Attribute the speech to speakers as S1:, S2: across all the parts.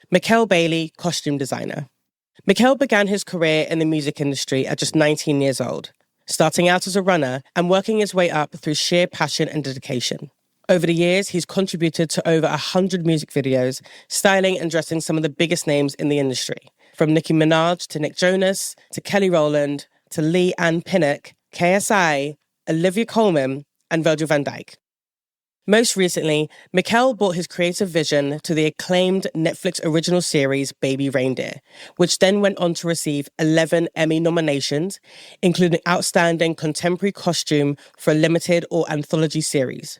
S1: Mekel Bailey, costume designer. Mekel began his career in the music industry at just 19 years old, starting out as a runner and working his way up through sheer passion and dedication. Over the years, he's contributed to over 100 music videos, styling and dressing some of the biggest names in the industry, from Nicki Minaj to Nick Jonas, to Kelly Rowland, to Leigh-Anne Pinnock, KSI, Olivia Colman, and Virgil van Dijk. Most recently, Mekel brought his creative vision to the acclaimed Netflix original series Baby Reindeer, which then went on to receive 11 Emmy nominations, including Outstanding Contemporary Costume for a Limited or Anthology Series.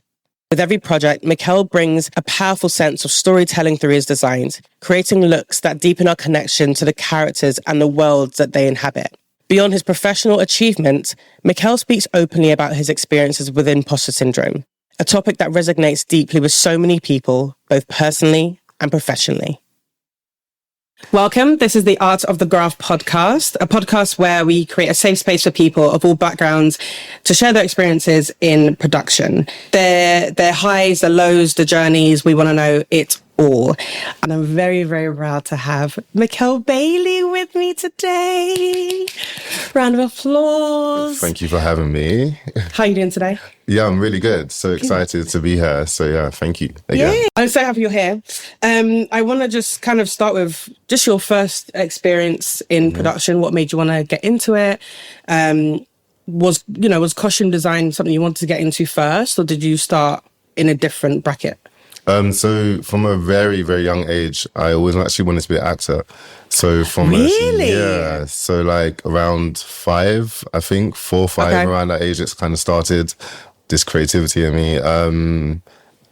S1: With every project, Mekel brings a powerful sense of storytelling through his designs, creating looks that deepen our connection to the characters and the worlds that they inhabit. Beyond his professional achievements, Mekel speaks openly about his experiences with imposter syndrome, a topic that resonates deeply with so many people, both personally and professionally. Welcome. This is the Art of the Graft podcast, a podcast where we create a safe space for people of all backgrounds to share their experiences in production. Their highs, their lows, the journeys, we want to know it all. And I'm very, very proud to have Mekel Bailey with me today. Round of applause.
S2: Thank you for having me.
S1: How are you doing today?
S2: Yeah, I'm really good. So excited to be here. So yeah, thank you again.
S1: Yeah, I'm so happy you're here. I want to just kind of start with just your first experience in production. What made you want to get into it? Was costume design something you wanted to get into first, or did you start in a different bracket?
S2: So from a very, very young age, I always actually wanted to be an actor. So from so like around 5, I think 4 or 5, around that age, it's kind of started this creativity in me. And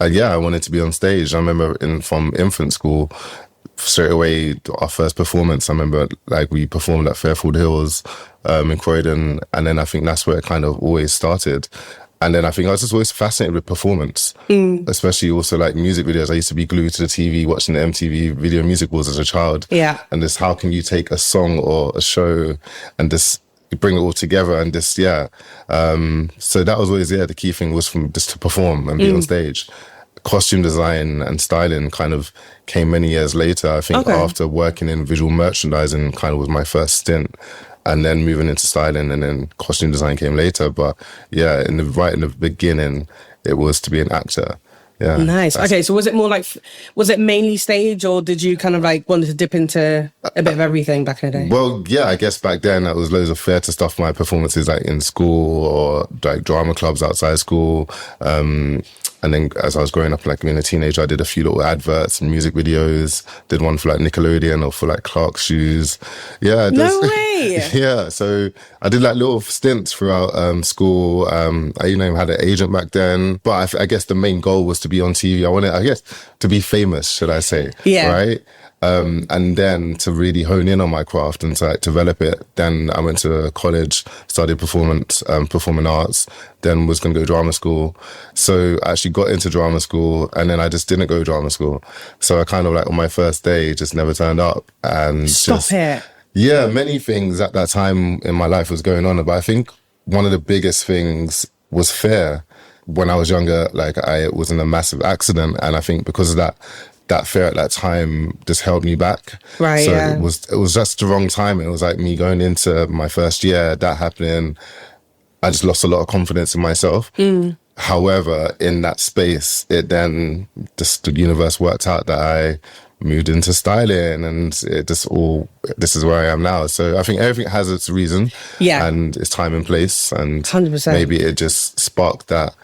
S2: I wanted to be on stage. I remember from infant school, straight away, our first performance, I remember like we performed at Fairfield Hills in Croydon. And then I think that's where it kind of always started. And then I think I was just always fascinated with performance, especially also like music videos. I used to be glued to the TV watching the MTV Video Music Awards as a child. Yeah. And just how can you take a song or a show and just bring it all together and just, so that was always, the key thing was from just to perform and be on stage. Costume design and styling kind of came many years later. I think after working in visual merchandising kind of was my first stint. And then moving into styling, and then costume design came later. But yeah, in the beginning, it was to be an actor. Yeah. Nice.
S1: Okay, so was it mainly stage, or did you kind of like wanted to dip into a bit of everything back in the day?
S2: Well, yeah, I guess back then that was loads of theatre stuff. My performances like in school or like drama clubs outside school. And then as I was growing up, like being a teenager, I did a few little adverts and music videos. Did one for like Nickelodeon or for like Clark's shoes. Yeah.
S1: No way.
S2: Yeah. So I did like little stints throughout school. I had an agent back then, but I guess the main goal was to be on TV. I wanted, to be famous, should I say? Yeah. Right. And then to really hone in on my craft and to like develop it. Then I went to college, studied performing arts, then was going to go drama school. So I actually got into drama school and then I just didn't go to drama school. So I kind of like on my first day just never turned up. And
S1: Stop it.
S2: Yeah, many things at that time in my life was going on. But I think one of the biggest things was fear. When I was younger, like I was in a massive accident. And I think because of that fear at that time just held me back. Right. So it was just the wrong time. It was like me going into my first year, that happening. I just lost a lot of confidence in myself. However, in that space, it then just the universe worked out that I moved into styling and it just this is where I am now. So I think everything has its reason and its time and place. And 100%. Maybe it just sparked that,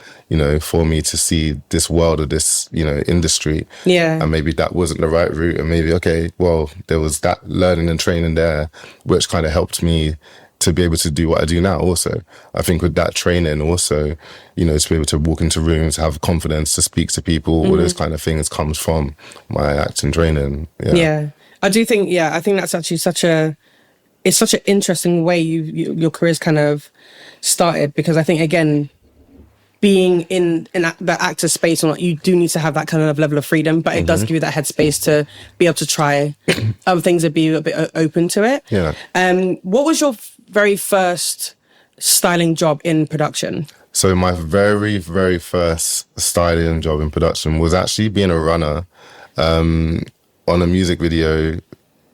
S2: for me to see this world of this, industry. Yeah. And maybe that wasn't the right route. And maybe, there was that learning and training there, which kind of helped me to be able to do what I do now also. I think with that training also, to be able to walk into rooms, have confidence to speak to people, all those kind of things comes from my acting training.
S1: Yeah. I do think, I think that's actually such an interesting way your career's kind of started, because I think, again, being in the actor space or not, you do need to have that kind of level of freedom, but it does give you that headspace to be able to try other things and be a bit open to it. Yeah. What was your very first styling job in production?
S2: So my very, very first styling job in production was actually being a runner. on a music video,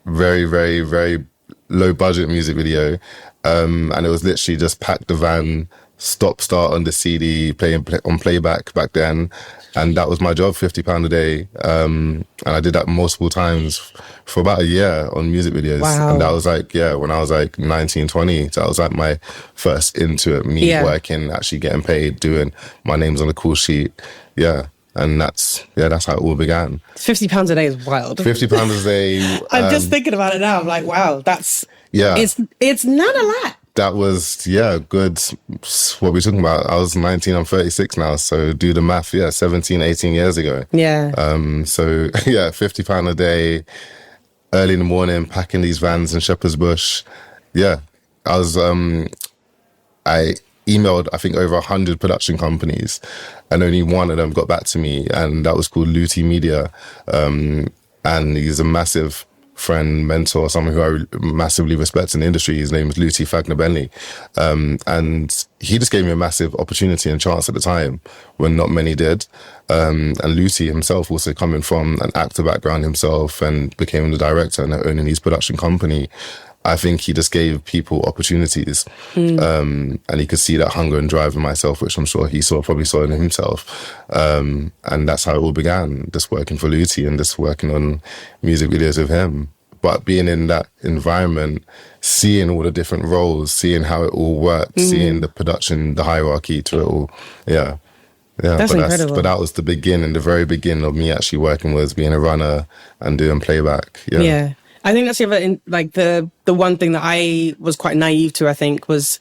S2: very, very, very low budget music video. And it was literally just pack the van, stop, start on the CD, play on playback back then. And that was my job, £50 a day. And I did that multiple times for about a year on music videos.
S1: Wow.
S2: And that was like, when I was like 19, 20. So that was like my first into it, me working, actually getting paid, doing my name's on the call sheet. Yeah. And that's how it all began.
S1: £50 a day is wild.
S2: £50 a day.
S1: I'm just thinking about it now. I'm like, wow, that's...
S2: Yeah.
S1: It's not a lot.
S2: That was, good. What we're talking about, I was 19, I'm 36 now. So do the math, 17, 18 years ago.
S1: Yeah.
S2: So £50 a day, early in the morning, packing these vans in Shepherd's Bush. Yeah. I was, I emailed, I think, over 100 production companies, and only one of them got back to me, and that was called Luti Media. And he's a massive friend, mentor, someone who I massively respect in the industry. His name is Luti Fagnabenli. And he just gave me a massive opportunity and chance at the time when not many did. And Luti himself, also coming from an actor background himself, and became the director and owning his production company, I think he just gave people opportunities. And he could see that hunger and drive in myself, which I'm sure he probably saw in himself. And that's how it all began, just working for Luti and just working on music videos with him. But being in that environment, seeing all the different roles, seeing how it all worked, seeing the production, the hierarchy to it all. Yeah.
S1: That's incredible.
S2: But that was the beginning, the very beginning of me actually working, was being a runner and doing playback.
S1: Yeah. I think that's the one thing that I was quite naive to, I think, was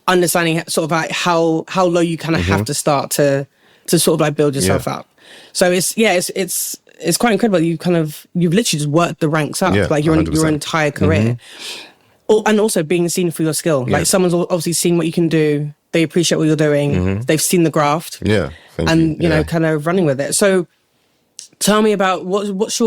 S1: understanding sort of like how low you kind of have to start to sort of like build yourself up. So it's quite incredible. You've literally just worked the ranks up, like your entire career. And also being seen for your skill. Like someone's obviously seen what you can do. They appreciate what you're doing. They've seen the graft.
S2: Yeah.
S1: And you know, kind of running with it. So tell me about what's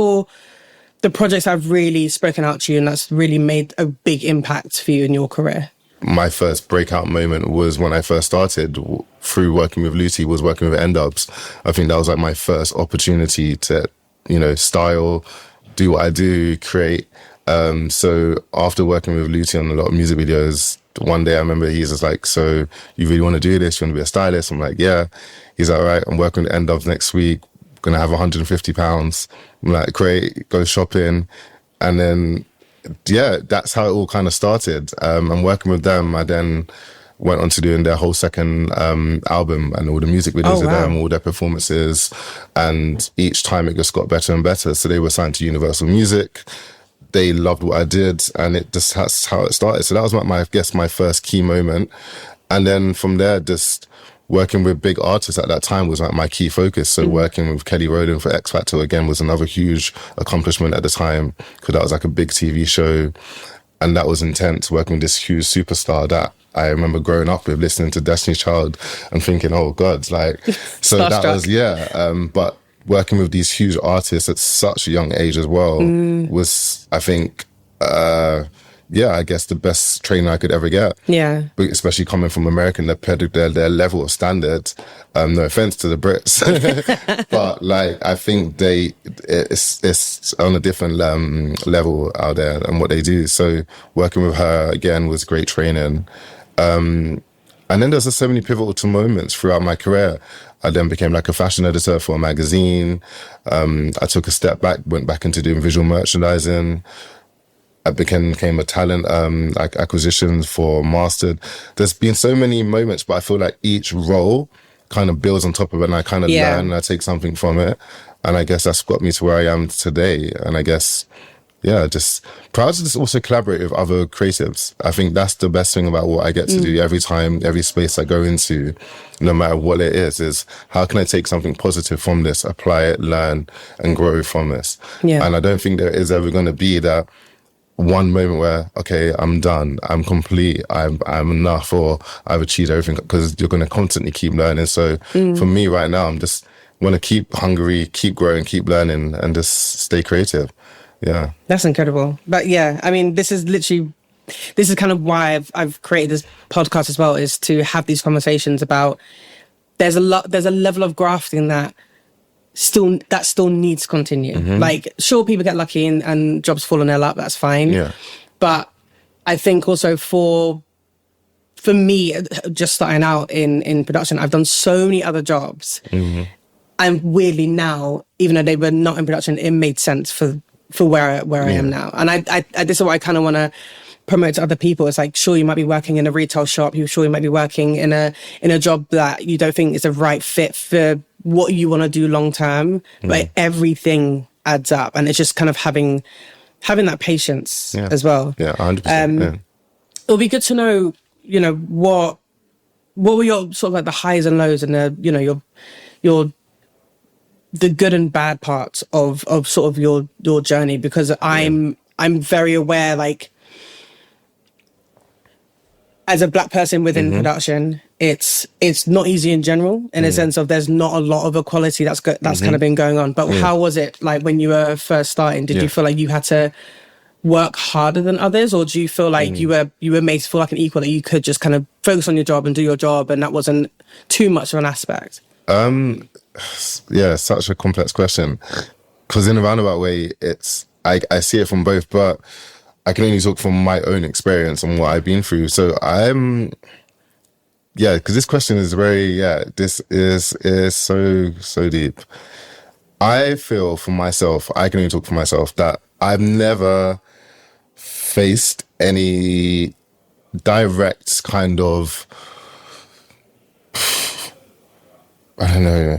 S1: the projects that have really spoken out to you and that's really made a big impact for you in your career.
S2: My first breakout moment was when I first started through working with Luti, was working with N-Dubs. I think that was like my first opportunity to, style, do what I do, create. So after working with Luti on a lot of music videos, one day I remember he's just like, so you really want to do this? You want to be a stylist? I'm like, yeah. He's like, all right, I'm working with N-Dubs next week. Going to have £150. I'm like, great, go shopping. And then, that's how it all kind of started. And working with them, I then went on to doing their whole second album and all the music videos of them, all their performances. And each time it just got better and better. So they were signed to Universal Music. They loved what I did, and that's how it started. So that was my first key moment. And then from there, just working with big artists at that time was like my key focus. So working with Kelly Rowland for X Factor again was another huge accomplishment at the time, because that was like a big TV show, and that was intense. Working with this huge superstar that I remember growing up with, listening to Destiny's Child and thinking, oh God, like, so that was, but working with these huge artists at such a young age as well was, I think, I guess the best training I could ever get. Yeah. But especially coming from American, their level of standard. No offense to the Brits, but like, I think it's on a different level out there and what they do. So working with her again was great training. And then there's so many pivotal moments throughout my career. I then became like a fashion editor for a magazine. I took a step back, went back into doing visual merchandising. I became a talent acquisition for Mastered. There's been so many moments, but I feel like each role kind of builds on top of it, and I kind of learn and I take something from it. And I guess that's got me to where I am today. And I guess, just proud to just also collaborate with other creatives. I think that's the best thing about what I get to do every time, every space I go into, no matter what it is how can I take something positive from this, apply it, learn, and grow from this. Yeah. And I don't think there is ever going to be that one moment where, okay, I'm done, I'm complete, I'm enough, or I've achieved everything, because you're going to constantly keep learning. So for me right now, I'm just want to keep hungry, keep growing, keep learning, and just stay creative. Yeah. That's incredible. But I mean, this is kind of why I've created this podcast as well, is to have these conversations about, there's a level of grafting that
S1: still needs to continue. Like, sure, people get lucky and jobs fall on their lap, that's fine.
S2: Yeah.
S1: But I think also for me, just starting out in production, I've done so many other jobs. And weirdly now, even though they were not in production, it made sense for where I am now. And I this is what I kind of want to promote to other people. It's like, sure, you might be working in a retail shop. Sure, you might be working in a job that you don't think is the right fit for what you want to do long term. But everything adds up, and it's just kind of having that patience as well.
S2: Yeah, 100%.
S1: It'll be good to know, you know, what were your sort of like the highs and lows and the, you know, your the good and bad parts of sort of your journey, because I'm very aware, like, as a Black person within production, it's not easy in general, in a sense of there's not a lot of equality that's kind of been going on. But how was it like when you were first starting? Did you feel like you had to work harder than others, or do you feel like you were made to feel like an equal, that you could just kind of focus on your job and do your job, and that wasn't too much of an aspect?
S2: Yeah, such a complex question, because in a roundabout way, I see it from both, but I can only talk from my own experience and what I've been through. So because this question is this is so deep. I feel for myself, I can only talk for myself, that I've never faced any direct kind of, I don't know,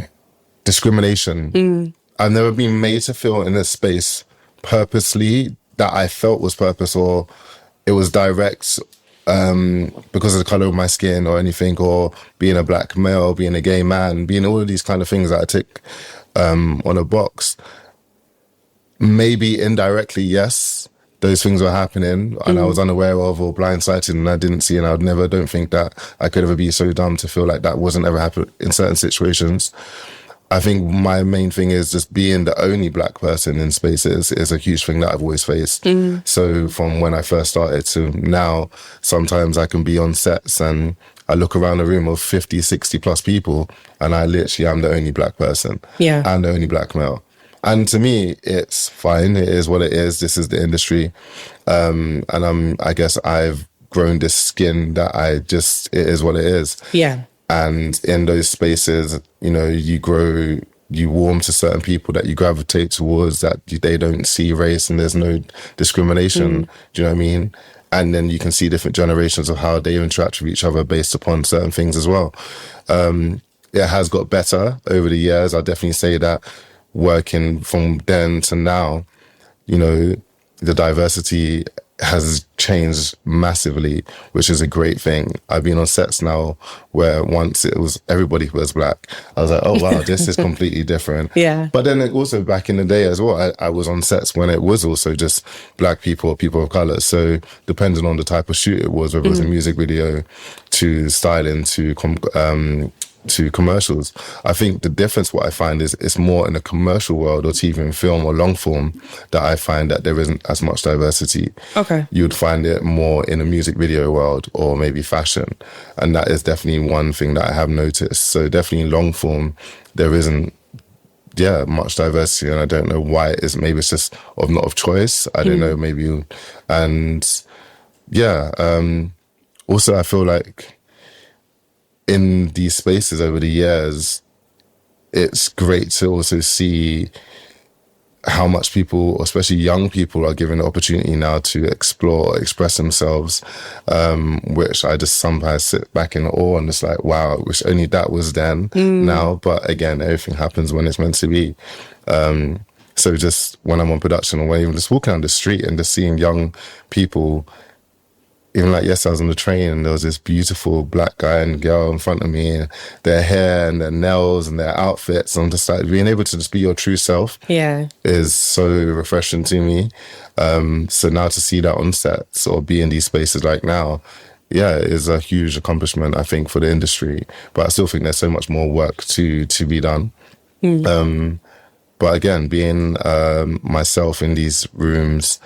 S2: discrimination. I've never been made to feel in a space purposely that I felt was purpose, or it was direct because of the colour of my skin or anything, or being a Black male, being a gay man, being all of these kind of things that I tick on a box. Maybe indirectly, yes, those things were happening and I was unaware of or blindsided and I didn't see, and I don't think that I could ever be so dumb to feel like that wasn't ever happening in certain situations. I think my main thing is just being the only Black person in spaces is a huge thing that I've always faced. So from when I first started to now, sometimes I can be on sets and I look around a room of 50, 60 plus people and I literally am the only Black person.
S1: Yeah.
S2: And the only Black male. And to me, it's fine. It is what it is. This is the industry. And I guess I've grown this skin that it is what it is.
S1: Yeah.
S2: And in those spaces, you know, you grow, you warm to certain people that you gravitate towards, that they don't see race and there's no discrimination. Do you know what I mean? And then you can see different generations of how they interact with each other based upon certain things as well. It has got better over the years. I'll definitely say that, working from then to now, you know, the diversity has changed massively, which is a great thing. I've been on sets now where once it was everybody was Black. I was like, oh wow, this is completely different.
S1: Yeah.
S2: But then also back in the day as well, I was on sets when it was also just Black people or people of color. So depending on the type of shoot it was, whether it was a music video to styling to commercials, I think the difference, what I find is it's more in the commercial world or TV and film or long form that I find that there isn't as much diversity.
S1: Okay.
S2: You'd find it more in the music video world or maybe fashion. And that is definitely one thing that I have noticed. So definitely in long form, there isn't much diversity, and I don't know why it is. Maybe it's just not of choice. I don't know, maybe. And also I feel like in these spaces over the years, it's great to also see how much people, especially young people, are given the opportunity now to explore, express themselves, which I just sometimes sit back in awe and just like, wow, I wish only that was then now. But again, everything happens when it's meant to be. So just when I'm on production, or when I'm just walking down the street and just seeing young people, even like yesterday I was on the train and there was this beautiful Black guy and girl in front of me, and their hair and their nails and their outfits. I'm just like, being able to just be your true self is so refreshing to me. So now to see that on sets or be in these spaces like now, is a huge accomplishment, I think, for the industry. But I still think there's so much more work to be done. But again, being myself in these rooms,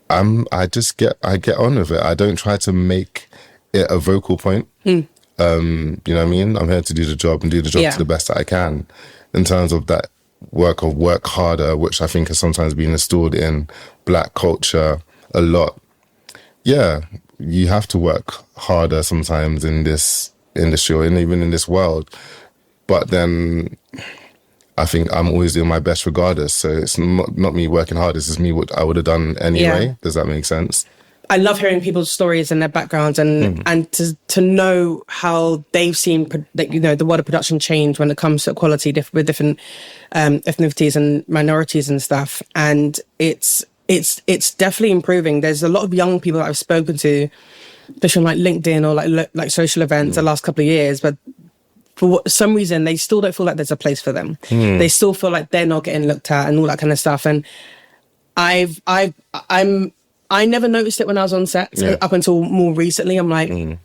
S2: I get on with it. I don't try to make it a vocal point. You know what I mean? I'm here to do the job and do the job to the best that I can. in terms of that work harder, which I think has sometimes been installed in Black culture a lot. Yeah, you have to work harder sometimes in this industry and even in this world. But then I think I'm always doing my best regardless. So it's not me working hard. This is me what I would have done anyway. Yeah. Does that make sense?
S1: I love hearing people's stories and their backgrounds and to know how they've seen, the world of production change when it comes to equality with different ethnicities and minorities and stuff. And it's definitely improving. There's a lot of young people that I've spoken to, especially on like LinkedIn or like social events the last couple of years, but for some reason they still don't feel like there's a place for them. They still feel like they're not getting looked at and all that kind of stuff. And I never noticed it when I was on set up until more recently. I'm like,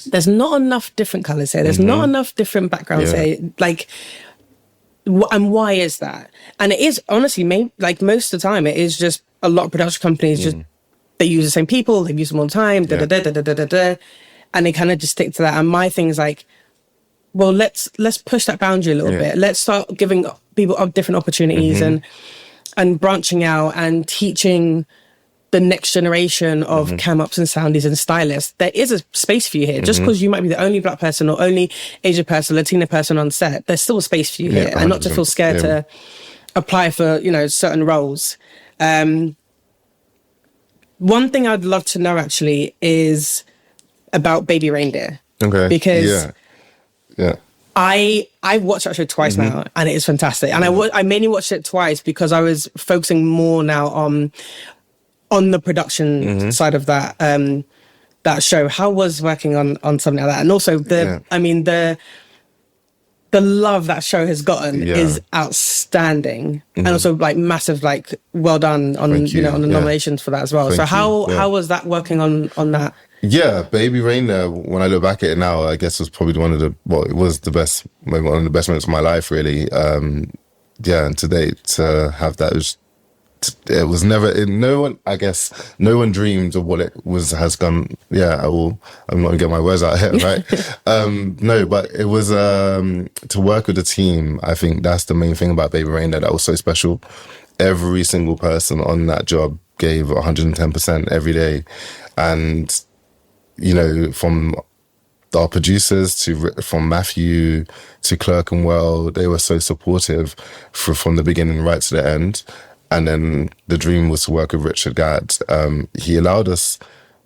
S1: there's not enough different colours here. There's not enough different backgrounds here. Like, and why is that? And it is honestly, like most of the time, it is just a lot of production companies just they use the same people. They use them all the time. And they kind of just stick to that. And my thing is like, well, let's push that boundary a little bit. Let's start giving people different opportunities and branching out and teaching the next generation of cam-ups and soundies and stylists. There is a space for you here. Just because you might be the only Black person or only Asian person, Latina person on set, there's still a space for you here. And not to feel scared to apply for, certain roles. One thing I'd love to know actually is about Baby Reindeer.
S2: Okay.
S1: Because I've watched that show twice now, and it is fantastic. And I mainly watched it twice because I was focusing more now on the production side of that that show. How was working on something like that? And also the love that show has gotten is outstanding, and also like massive, like well done on on the nominations for that as well. How was that working on that?
S2: Yeah, Baby Reindeer, when I look back at it now, I guess was probably one of the best moments of my life, really. And to date, to have that it was never, no one dreamed of what it has gone. I'm not gonna get my words out here, right? No, but it was, to work with the team, I think that's the main thing about Baby Reindeer that was so special. Every single person on that job gave 110% every day. And, from our producers from Matthew to Clerkenwell, they were so supportive from the beginning right to the end. And then the dream was to work with Richard Gadd. He allowed us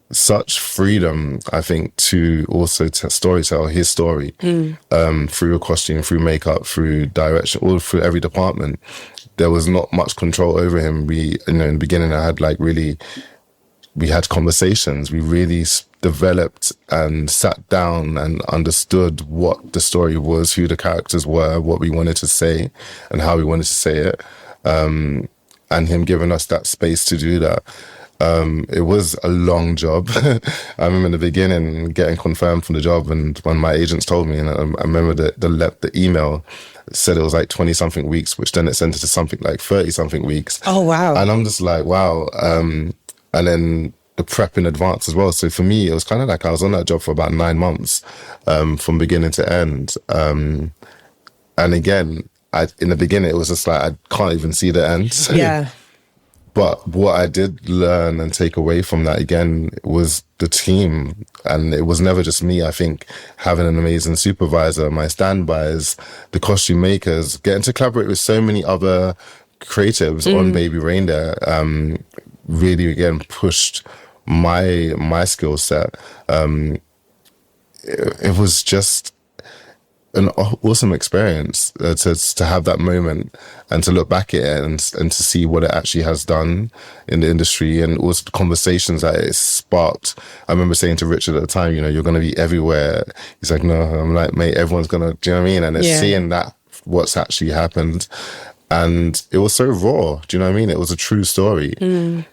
S2: such freedom, I think, to also storytell his story through a costume, through makeup, through direction, all through every department. There was not much control over him. In the beginning, we had conversations. We really developed and sat down and understood what the story was, who the characters were, what we wanted to say, and how we wanted to say it. And him giving us that space to do that. It was a long job. I remember in the beginning getting confirmed from the job, and when my agents told me, and I remember the email said it was like 20-something weeks, which then it sent it to something like 30-something weeks.
S1: Oh, wow.
S2: And I'm just like, wow. And then the prep in advance as well. So for me, it was kind of like I was on that job for about 9 months, from beginning to end. And again, in the beginning, it was just like, I can't even see the end.
S1: Yeah.
S2: But what I did learn and take away from that, again, was the team. And it was never just me. I think having an amazing supervisor, my standbys, the costume makers, getting to collaborate with so many other creatives on Baby Reindeer, really, again, pushed my skill set. It was just an awesome experience to have that moment and to look back at it and to see what it actually has done in the industry, and also the conversations that it sparked. I remember saying to Richard at the time, you're going to be everywhere. He's like, no. I'm like, mate, everyone's going to, do you know what I mean? And it's seeing that, what's actually happened. And it was so raw, do you know what I mean? It was a true story.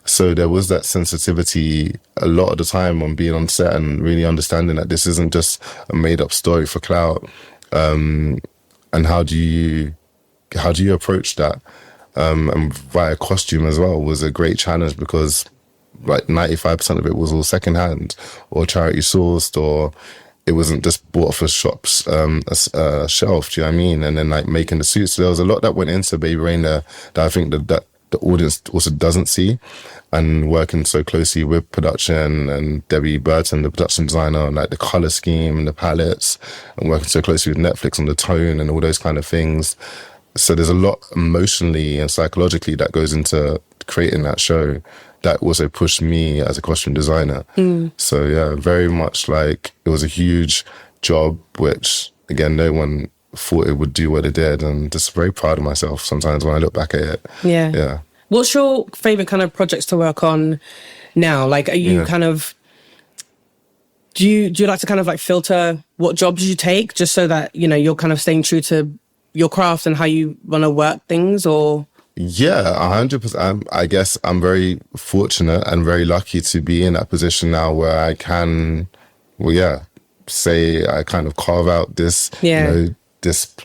S2: So there was that sensitivity a lot of the time on being on set and really understanding that this isn't just a made up story for clout. And how do you approach that? And via costume as well was a great challenge, because like 95% of it was all secondhand or charity sourced, or it wasn't just bought off a shop's shelf, do you know what I mean? And then like making the suits. So there was a lot that went into Baby Reindeer that I think that the audience also doesn't see. And working so closely with production and Debbie Burton, the production designer, and like the color scheme and the palettes, and working so closely with Netflix on the tone and all those kind of things. So there's a lot emotionally and psychologically that goes into creating that show that also pushed me as a costume designer. So yeah, very much like it was a huge job, which again, no one thought it would do what it did, and just very proud of myself sometimes when I look back at it. Yeah.
S1: What's your favorite kind of projects to work on now? Like, are you kind of, do you like to kind of like filter what jobs you take just so that, you know, you're kind of staying true to your craft and how you want to work things, or?
S2: Yeah, 100%. I guess I'm very fortunate and very lucky to be in that position now where I can, say I kind of carve out this, you know, this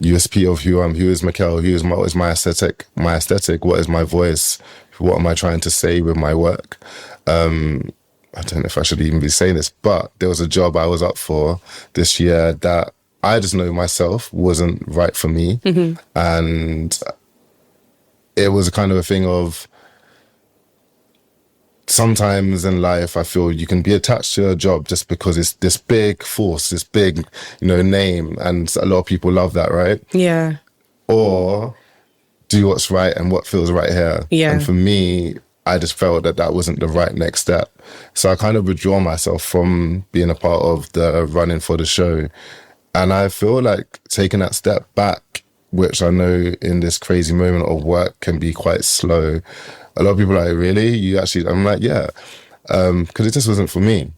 S2: USP of who is Mekel, what is my aesthetic, what is my voice, what am I trying to say with my work. I don't know if I should even be saying this, but there was a job I was up for this year that I just know myself wasn't right for me. And it was a kind of a thing of, sometimes in life, I feel you can be attached to a job just because it's this big force, this big, you know, name, and a lot of people love that, right?
S1: Yeah.
S2: Or do what's right and what feels right here.
S1: Yeah.
S2: And for me, I just felt that wasn't the right next step. So I kind of withdraw myself from being a part of the running for the show. And I feel like taking that step back, which I know in this crazy moment of work can be quite slow. A lot of people are like, really? You actually, I'm like, yeah, because it just wasn't for me.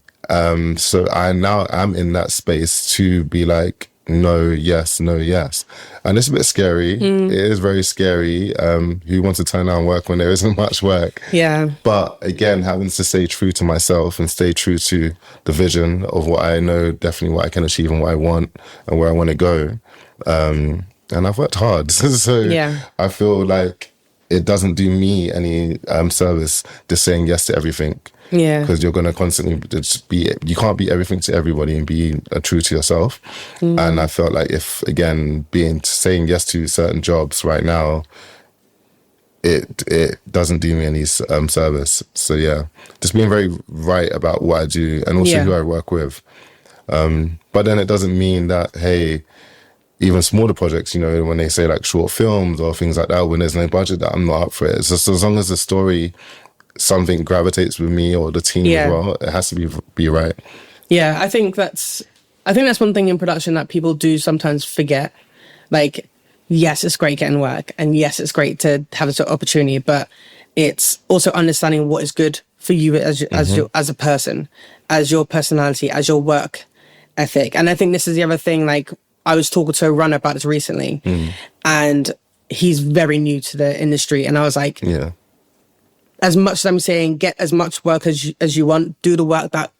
S2: So I'm in that space to be like, no, yes, no, yes. And it's a bit scary. It is very scary. Who wants to turn down work when there isn't much work? Yeah. But again, having to stay true to myself and stay true to the vision of what I know, definitely what I can achieve and what I want and where I want to go. And I've worked hard. So I feel like it doesn't do me any service just saying yes to everything. Yeah. Because you're going to constantly just you can't be everything to everybody and be true to yourself. And I felt like if, again, saying yes to certain jobs right now, it doesn't do me any service. So yeah, just being very right about what I do and also who I work with. But then it doesn't mean that, hey, even smaller projects, you know, when they say like short films or things like that, when there's no budget, that I'm not up for it. It's just as long as the story, something gravitates with me or the team as well, it has to be right. Yeah, I think that's one thing in production that people do sometimes forget. Like, yes, it's great getting work, and yes, it's great to have this opportunity, but it's also understanding what is good for you as a person, as your personality, as your work ethic. And I think this is the other thing, like, I was talking to a runner about this recently, and he's very new to the industry. And I was like, as much as I'm saying, get as much work as you want, do the work that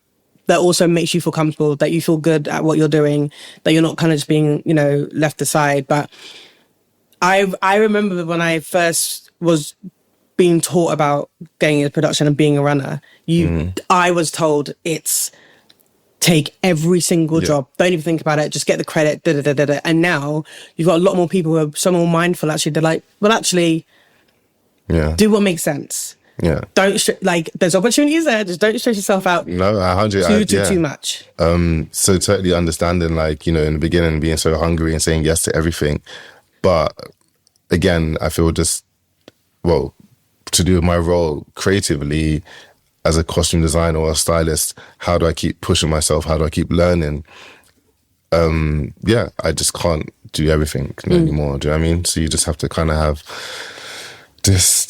S2: also makes you feel comfortable, that you feel good at what you're doing, that you're not kind of just being, you know, left aside. But I remember when I first was being taught about getting into production and being a runner, I was told it's take every single job. Don't even think about it. Just get the credit. And now you've got a lot more people who are so more mindful. Actually, they're like, well, actually, do what makes sense. Yeah. Don't there's opportunities there. Just don't stress yourself out. No, 100. Too much. So totally understanding, like, you know, in the beginning being so hungry and saying yes to everything, but again, I feel just to do my role creatively. As a costume designer or a stylist, how do I keep pushing myself? How do I keep learning? I just can't do everything anymore. Do you know what I mean? So you just have to kind of have this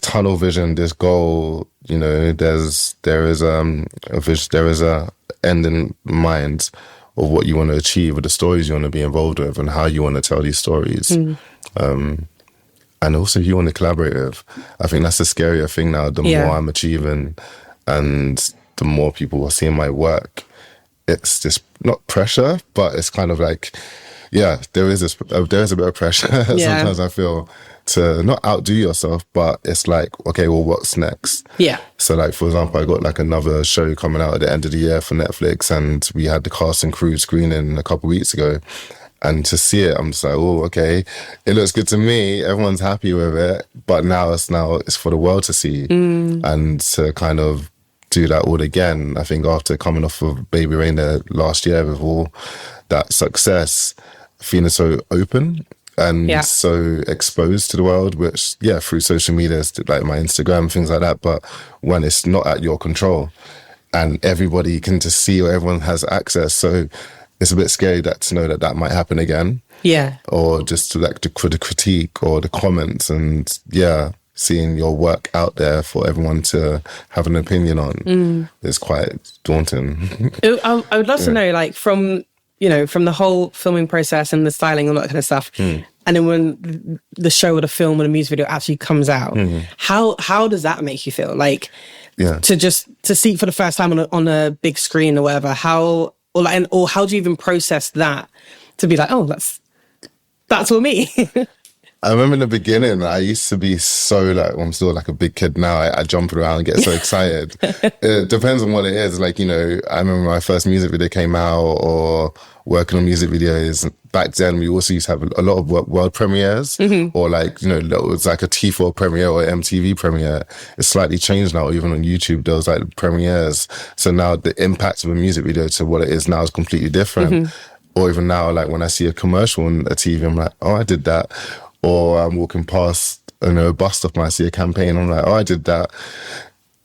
S2: tunnel vision, this goal. You know, there is a end in mind of what you want to achieve, or the stories you want to be involved with, and how you want to tell these stories. And also who you want to collaborate with. I think that's the scarier thing now. The more I'm achieving and the more people are seeing my work, it's just not pressure, but it's kind of like, there is a bit of pressure. Sometimes I feel to not outdo yourself, but it's like, okay, well, what's next?
S1: Yeah.
S2: So like, for example, I got like another show coming out at the end of the year for Netflix, and we had the cast and crew screening a couple of weeks ago. And to see it, I'm just like, oh, okay, it looks good to me. Everyone's happy with it. But now it's for the world to see. And to kind of do that all again, I think after coming off of Baby Reindeer last year with all that success, feeling so open and so exposed to the world, which, through social media, like my Instagram, things like that. But when it's not at your control and everybody can just see or everyone has access. So it's a bit scary to know that might happen again. Yeah. Or just to like the critique or the comments and seeing your work out there for everyone to have an opinion on is quite daunting.
S1: I would love to know, like, from the whole filming process and the styling and all that kind of stuff, and then when the show or the film or the music video actually comes out, how does that make you feel? Like, to see it for the first time on a big screen or whatever, how do you even process that to be like, oh, that's all me?
S2: I remember in the beginning, I used to be so like, well, I'm still like a big kid now. I jump around and get so excited. It depends on what it is. Like, I remember my first music video came out or working on music videos. Back then, we also used to have a lot of world premieres or like, it was like a T4 premiere or MTV premiere. It's slightly changed now. Even on YouTube, there was like premieres. So now the impact of a music video to what it is now is completely different. Or even now, like when I see a commercial on a TV, I'm like, oh, I did that. Or I'm walking past, a bus stop and I see a campaign, I'm like, oh, I did that.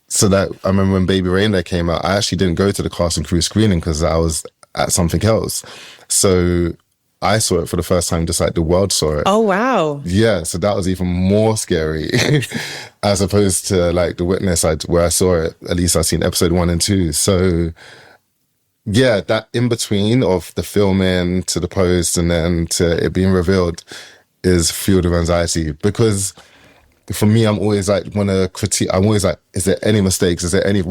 S2: So that, I remember when Baby Reindeer came out, I actually didn't go to the cast and crew screening because I was at something else. So I saw it for the first time, just like the world saw it.
S1: Oh, wow.
S2: Yeah, so that was even more scary as opposed to like The Witness, where I saw it, at least I've seen episode 1 and 2. So yeah, that in between of the filming to the post and then to it being revealed is fueled of anxiety, because for me, I'm always like, want to critique. I'm always like, is there any mistakes? Is there any,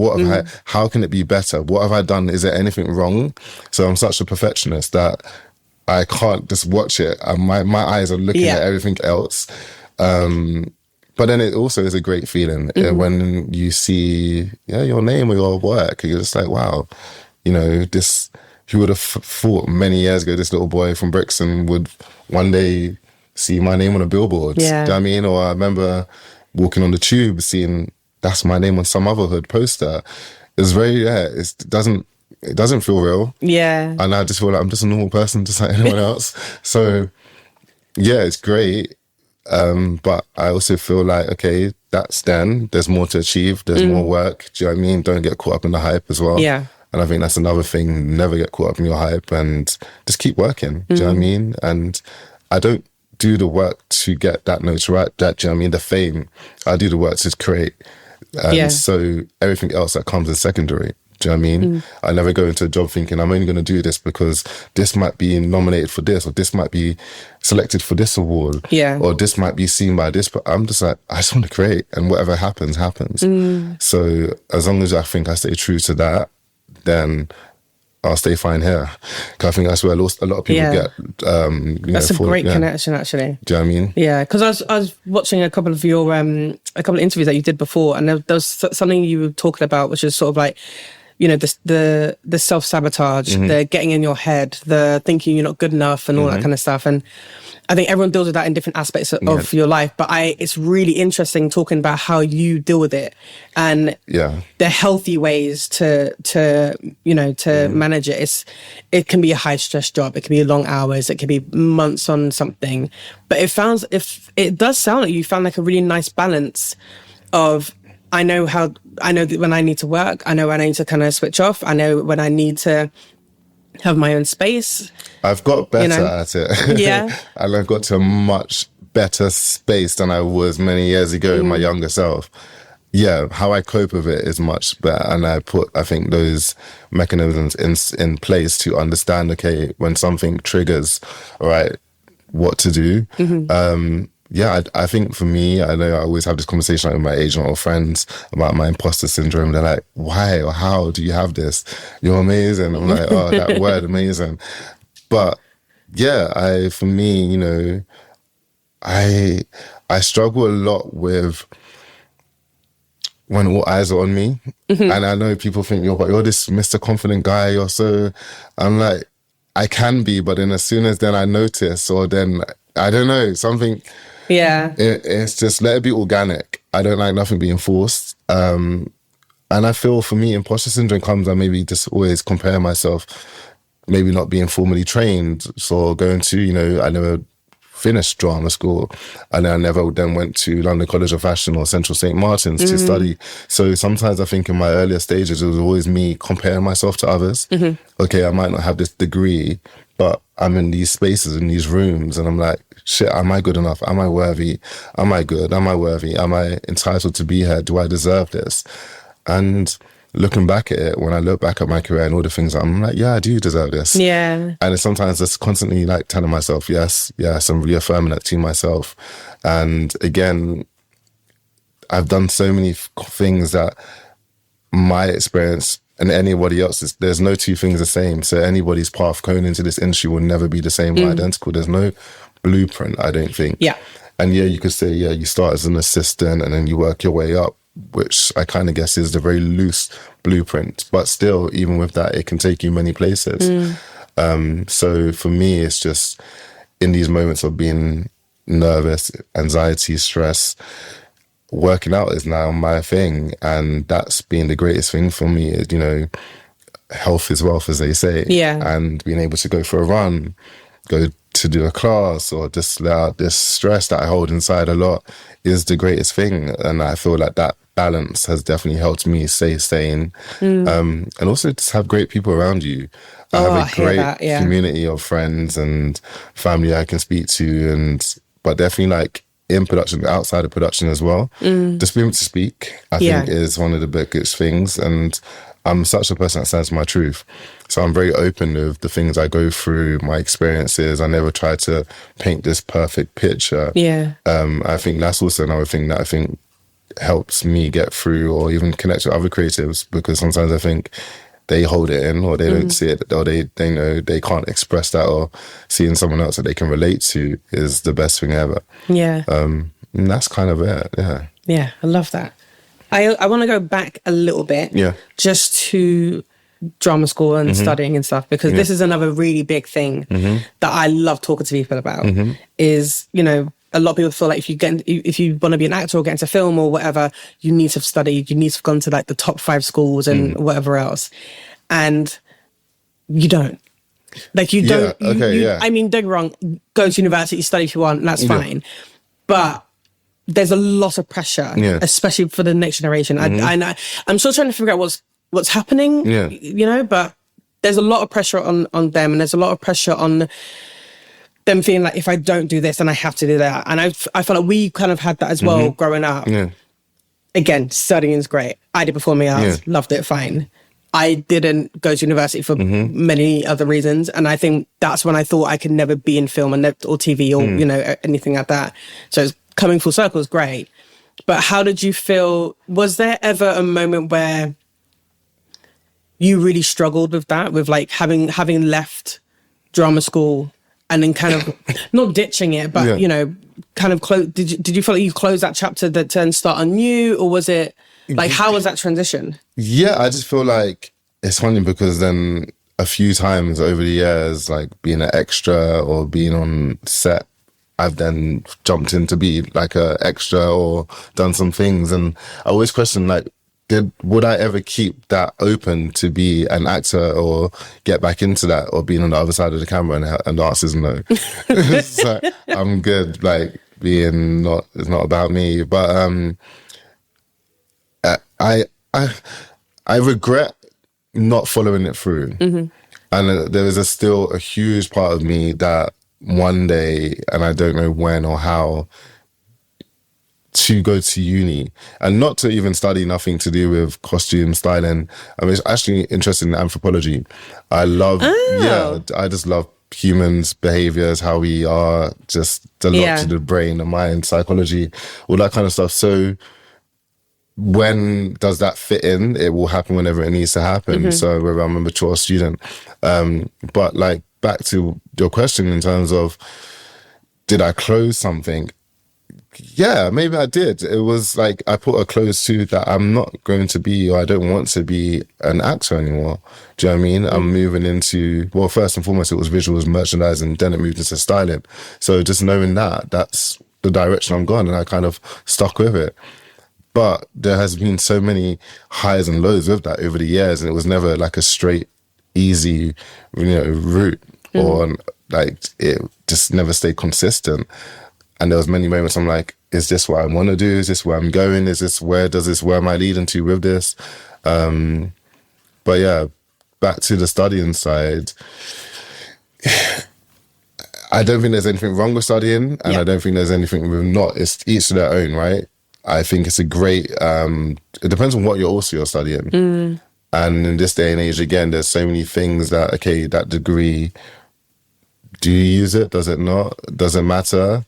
S2: how can it be better? What have I done? Is there anything wrong? So I'm such a perfectionist that I can't just watch it. My eyes are looking at everything else. But then it also is a great feeling when you see, your name or your work. You're just like, wow, this, who would have thought many years ago, this little boy from Brixton would one day see my name on a billboard. Yeah. Do you know what I mean? Or I remember walking on the tube, seeing that's my name on some other hood poster. It's very, it doesn't feel real. Yeah. And I just feel like I'm just a normal person, just like anyone else. So yeah, it's great. But I also feel like, okay, that's then, there's more to achieve. There's more work. Do you know what I mean? Don't get caught up in the hype as well. Yeah. And I think that's another thing. Never get caught up in your hype and just keep working. Do you know what I mean? And I don't do the work to get that notoriety, do you know what I mean? The fame. I do the work to create. So everything else that comes is secondary. Do you know what I mean? I never go into a job thinking I'm only going to do this because this might be nominated for this, or this might be selected for this award, or this might be seen by this. But I'm just like, I just want to create, and whatever happens, happens. So as long as I think I stay true to that, then I'll stay fine here. Because I think that's where a lot of people get.
S1: That's a great connection, actually. Do
S2: you know what I mean?
S1: Yeah, because I was watching a couple of your interviews that you did before, and there was something you were talking about, which is sort of like, the self-sabotage, the getting in your head, the thinking you're not good enough and all that kind of stuff. And I think everyone deals with that in different aspects of your life. But it's really interesting talking about how you deal with it and the healthy ways to manage it. It can be a high-stress job. It can be long hours. It can be months on something. But it does sound like you found like a really nice balance of, I know that when I need to work, I know when I need to kind of switch off, I know when I need to have my own space.
S2: I've got better at it. Yeah. And I've got to a much better space than I was many years ago in my younger self. Yeah, how I cope with it is much better. And I think, those mechanisms in place to understand, okay, when something triggers, all right, what to do. I think for me, I know I always have this conversation with my agent or friends about my imposter syndrome. They're like, why or how do you have this? You're amazing. I'm like, oh, that word, amazing. But yeah, for me, I struggle a lot with when all eyes are on me. And I know people think you're this Mr. Confident guy, I'm like, I can be, but then as soon as then I notice, or then, I don't know, something, it's just let it be organic. I don't like nothing being forced. And I feel for me, imposter syndrome comes, I maybe just always compare myself, maybe not being formally trained, so going to, I never finished drama school, and I never then went to London College of Fashion or Central St. Martin's to study. So sometimes I think in my earlier stages, it was always me comparing myself to others. Okay, I might not have this degree, but I'm in these spaces, in these rooms, and I'm like, shit, am I good enough? Am I worthy? Am I good? Am I worthy? Am I entitled to be here? Do I deserve this? And looking back at it, when I look back at my career and all the things, I'm like, yeah, I do deserve this.
S1: Yeah.
S2: And it's sometimes just constantly like telling myself, yes, I'm reaffirming that to myself. And again, I've done so many things that my experience and anybody else's, there's no two things the same. So anybody's path going into this industry will never be the same or identical. There's no blueprint, I don't think.
S1: Yeah.
S2: And yeah, you could say, yeah, you start as an assistant and then you work your way up, which I kind of guess is the very loose blueprint. But still, even with that, it can take you many places. So for me, it's just in these moments of being nervous, anxiety, stress, working out is now my thing. And that's been the greatest thing for me, is, health is wealth, as they say.
S1: Yeah.
S2: And being able to go for a run, go to do a class, or just let out this stress that I hold inside a lot is the greatest thing. And I feel like that balance has definitely helped me stay sane. And also just have great people around you. I have a great community of friends and family I can speak to, but definitely like in production, outside of production as well. Just being able to speak, I think, is one of the biggest things. And I'm such a person that stands for my truth. So I'm very open with the things I go through, my experiences. I never try to paint this perfect picture.
S1: Yeah.
S2: I think that's also another thing that I think helps me get through, or even connect with other creatives, because sometimes I think they hold it in, or they don't see it, or they know they can't express that, or seeing someone else that they can relate to is the best thing ever.
S1: Yeah.
S2: And that's kind of it. Yeah.
S1: Yeah, I love that. I want to go back a little bit, just to drama school and studying and stuff, because this is another really big thing that I love talking to people about. Is, a lot of people feel like if you want to be an actor or get into film or whatever, you need to have studied, you need to have gone to like the top 5 schools and whatever else, and you don't. Like you don't. I mean, don't get me wrong. Go to university, study if you want, and that's fine. But there's a lot of pressure, especially for the next generation. I'm still trying to figure out what's happening, but there's a lot of pressure on them, and there's a lot of pressure on them feeling like, if I don't do this, then I have to do that. And I felt like we kind of had that as well growing up. Again, studying is great. I did performing arts, loved it, fine. I didn't go to university for many other reasons. And I think that's when I thought I could never be in film or TV or, anything like that. So it's coming full circle is great. But how did you feel? Was there ever a moment where you really struggled with that, with like having left drama school and then kind of not ditching it, but kind of close? Did you feel like you closed that chapter to then start anew, or was it like, how was that transition? Yeah,
S2: I just feel like it's funny because then a few times over the years, like being an extra or being on set, I've then jumped in to be like an extra or done some things, and I always question like, would I ever keep that open to be an actor or get back into that, or being on the other side of the camera? And the answer is no. So I'm good. Like it's not about me. But I regret not following it through. And there is still a huge part of me that one day, and I don't know when or how, to go to uni, and not to even study nothing to do with costume styling. I mean, it's actually interested in anthropology. I just love humans' behaviors, how we are, just a lot to the brain, the mind, psychology, all that kind of stuff. So when does that fit in? It will happen whenever it needs to happen. So whether I'm a mature student. But like, back to your question in terms of, did I close something? Yeah, maybe I did. It was like I put a close to that I'm not going to be, or I don't want to be an actor anymore. Do you know what I mean? I'm moving into, well, first and foremost, it was visuals, merchandising, then it moved into styling. So just knowing that, that's the direction I'm going, and I kind of stuck with it. But there has been so many highs and lows with that over the years, and it was never like a straight, easy, route, or like it just never stayed consistent. And there was many moments I'm like, is this what I want to do? Is this where I'm going? Where am I leading to with this? But yeah, back to the studying side. I don't think there's anything wrong with studying, and I don't think there's anything with not. It's each to their own, right? I think it's a great, it depends on what you're studying. And in this day and age, again, there's so many things that, okay, that degree, do you use it? Does it not? Does it matter?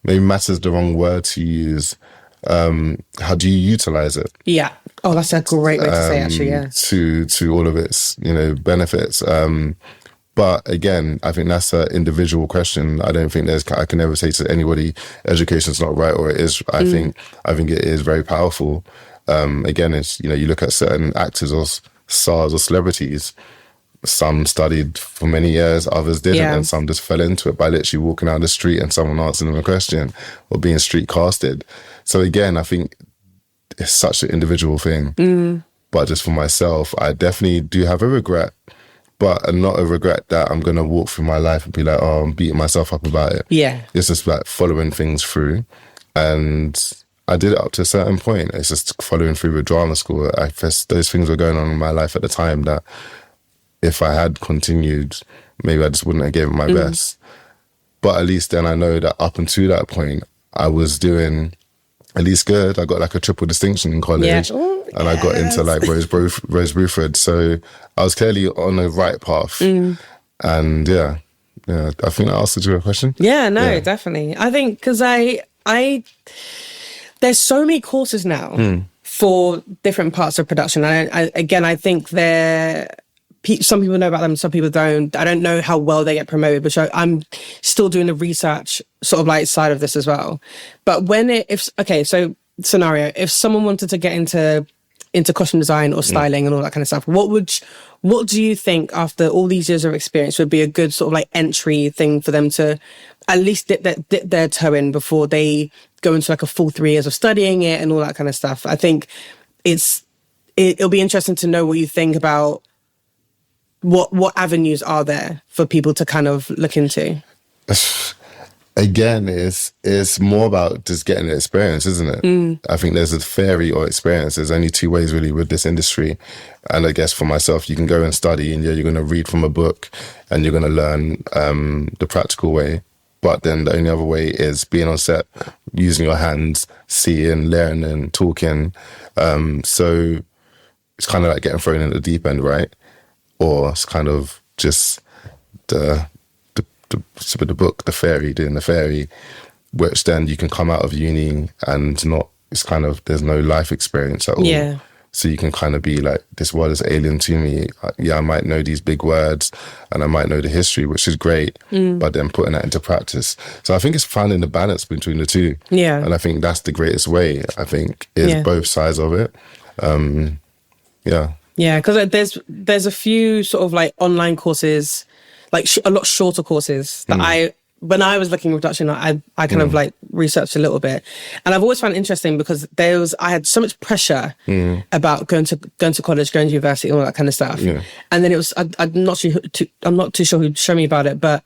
S2: Maybe matters the wrong word to use. How do you utilize it?
S1: Yeah. Oh, that's a great way to say it, actually, yeah.
S2: To all of its, benefits. But again, I think that's an individual question. I don't think I can never say to anybody, education's not right or it is. I think it is very powerful. Again, it's, you look at certain actors or stars or celebrities. Some studied for many years, others didn't, and some just fell into it by literally walking down the street and someone answering them a question or being street casted. So again, I think it's such an individual thing. But just for myself, I definitely do have a regret, but not a regret that I'm going to walk through my life and be like, oh, I'm beating myself up about it. Yeah. It's just like following things through. And I did it up to a certain point. It's just following through with drama school. I guess those things were going on in my life at the time that if I had continued, maybe I just wouldn't have given my best. But at least then I know that up until that point, I was doing at least good. I got like a triple distinction in college, and I got into like Rose Bruford. So I was clearly on the right path. And yeah, I think that answered your question.
S1: Yeah, no, definitely. I think because I there's so many courses now for different parts of production. And I think some people know about them, some people don't. I don't know how well they get promoted, but I'm still doing the research sort of like side of this as well. But scenario, if someone wanted to get into costume design or styling and all that kind of stuff, what do you think after all these years of experience would be a good sort of like entry thing for them to at least dip their toe in before they go into like a full 3 years of studying it and all that kind of stuff? I think it'll be interesting to know what you think about what avenues are there for people to kind of look into.
S2: Again, it's more about just getting the experience, isn't it? I think there's a theory or experience. There's only two ways really with this industry. And I guess for myself, you can go and study and you're going to read from a book and you're going to learn the practical way. But then the only other way is being on set, using your hands, seeing, learning, talking. So it's kind of like getting thrown in the deep end, right? Or it's kind of just the book, the fairy, doing the fairy, which then you can come out of uni and there's no life experience at all. Yeah. So you can kind of be like, this world is alien to me. Yeah, I might know these big words and I might know the history, which is great, but then putting that into practice. So I think it's finding the balance between the two. Yeah. And I think that's the greatest way, I think, is both sides of it.
S1: Yeah, because there's a few sort of like online courses, like a lot shorter courses that when I was looking at production, I kind of like researched a little bit, and I've always found it interesting because I had so much pressure about going to college, going to university, all that kind of stuff. Yeah. And then it was I'm not too sure who showed me about it, but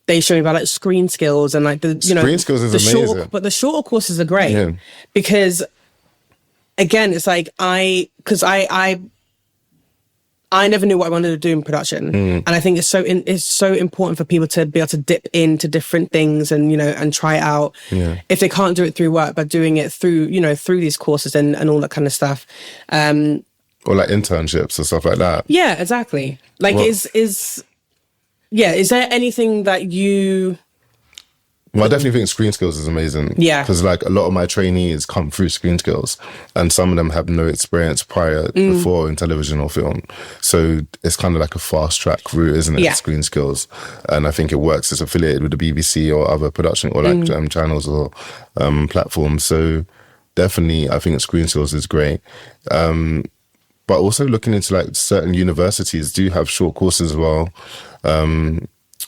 S1: they showed me about like screen skills and like
S2: screen skills is amazing.
S1: But the shorter courses are great because again, it's like I never knew what I wanted to do in production. And I think it's so important for people to be able to dip into different things and, and try it out. Yeah. If they can't do it through work, but doing it through these courses and all that kind of stuff.
S2: Or like internships and stuff like that.
S1: Yeah, exactly. Like is there anything that you
S2: Well, I definitely think Screen Skills is amazing.
S1: Yeah.
S2: Because like a lot of my trainees come through Screen Skills and some of them have no experience before in television or film. So it's kind of like a fast track route, isn't it?
S1: Yeah.
S2: Screen Skills. And I think it works. It's affiliated with the BBC or other production or like channels or platforms. So definitely I think Screen Skills is great. But also looking into like certain universities do have short courses as well.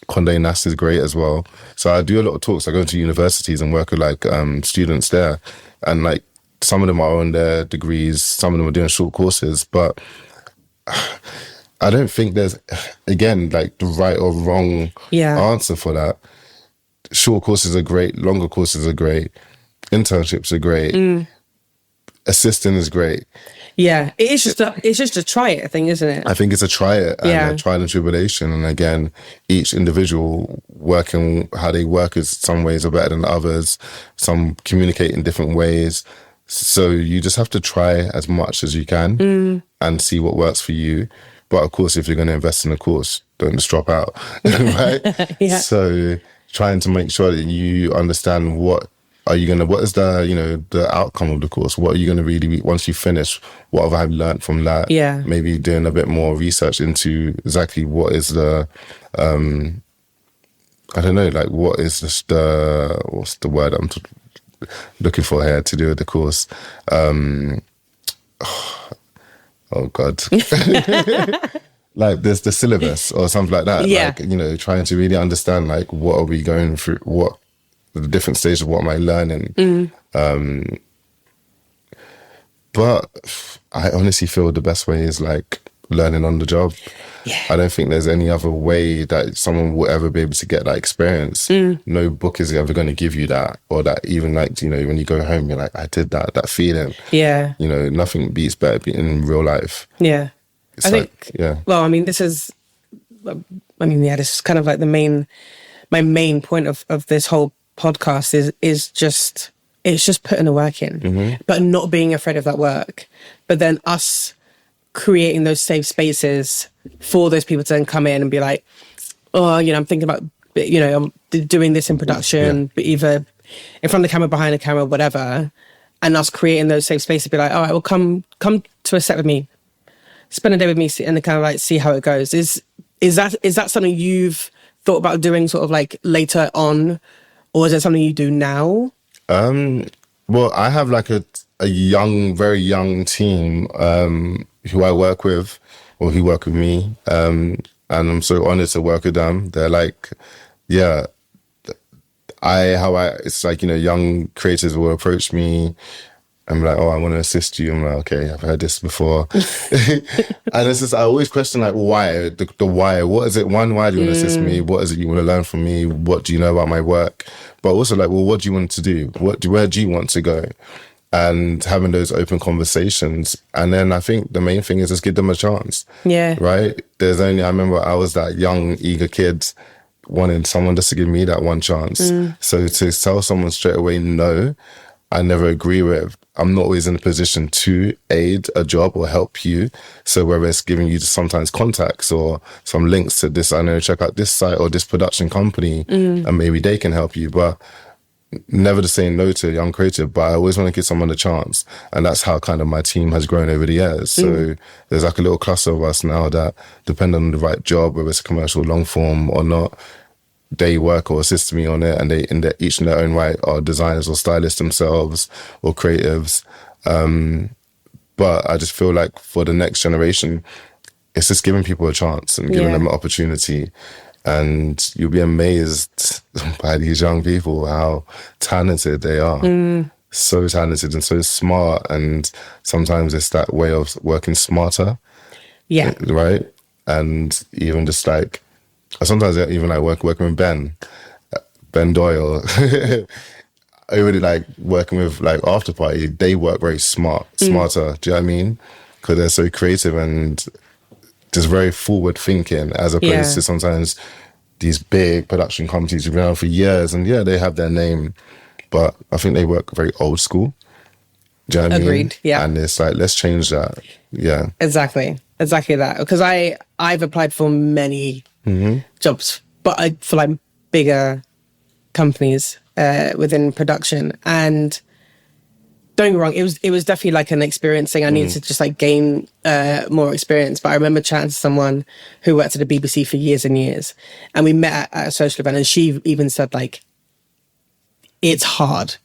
S2: Condé Nast is great as well. So I do a lot of talks. I go to universities and work with like students there, and like some of them are on their degrees, some of them are doing short courses. But I don't think there's, again, like the right or wrong answer for that. Short courses are great, longer courses are great, internships are great, assisting is great.
S1: Yeah, it's just a try it thing, isn't it?
S2: I think it's a try it and a trial and tribulation. And again, each individual working how they work is some ways are better than others. Some communicate in different ways. So you just have to try as much as you can and see what works for you. But of course, if you're going to invest in a course, don't just drop out, right? So trying to make sure that you understand what is the outcome of the course? What are you going to really once you finish, what have I learned from that?
S1: Yeah.
S2: Maybe doing a bit more research into exactly what is the, I don't know, like what is what's the word I'm looking for here to do with the course? Oh God. Like there's the syllabus or something like that.
S1: Yeah.
S2: Like, trying to really understand like what are we going through, what the different stages of what am I learning. But I honestly feel the best way is like learning on the job.
S1: Yeah.
S2: I don't think there's any other way that someone will ever be able to get that experience. No book is ever going to give you that, or that even like, when you go home, you're like, I did that feeling.
S1: Yeah.
S2: Nothing beats better in real life.
S1: Yeah.
S2: It's
S1: well, I mean, this is kind of like my main point of this whole podcast is just putting the work in, but not being afraid of that work. But then us creating those safe spaces for those people to then come in and be like, oh, I'm thinking about, I'm doing this in production, but either in front of the camera, behind the camera, whatever. And us creating those safe spaces, be like, all right, well, come to a set with me, spend a day with me, and kind of like see how it goes. Is that something you've thought about doing sort of like later on? Or is it something you do now?
S2: Well, I have like a young, very young team who I work with, or who work with me. And I'm so honored to work with them. They're like, it's like, young creators will approach me. I'm like, oh, I want to assist you. I'm like, okay, I've heard this before. And it's just, I always question like, why? The why. What is it? One, why do you want to assist me? What is it you want to learn from me? What do you know about my work? But also like, well, what do you want to do? Where do you want to go? And having those open conversations. And then I think the main thing is just give them a chance. Yeah. Right? I remember I was that young, eager kid wanting someone just to give me that one chance. So to tell someone straight away, no, I never agree with. I'm not always in a position to aid a job or help you. So whether it's giving you sometimes contacts or some links to this, I know, check out this site or this production company and maybe they can help you. But never to say no to a young creative, but I always want to give someone a chance. And that's how kind of my team has grown over the years. So there's like a little cluster of us now that depend on the right job, whether it's a commercial long form or not, they work or assist me on it, and they each in their own right are designers or stylists themselves or creatives. But I just feel like for the next generation, it's just giving people a chance and giving them an opportunity. And you'll be amazed by these young people, how talented they are. So talented and so smart. And sometimes it's that way of working smarter. Yeah. Right? And even just like, sometimes I even like working with Ben Doyle. I really like working with like After Party. They work very smarter. Do you know what I mean? Because they're so creative and just very forward thinking, as opposed to sometimes these big production companies who've been around for years, and they have their name, but I think they work very old school. Do you know what I mean? Agreed. Yeah. And it's like, let's change that. Yeah. Exactly that. Because I've applied for many jobs, but for like bigger
S1: companies within production, and don't get me wrong, it was definitely like an experience thing. I needed to just like gain more experience. But I remember chatting to someone who worked at the BBC for years and years, and we met at a social event, and she even said like, it's hard.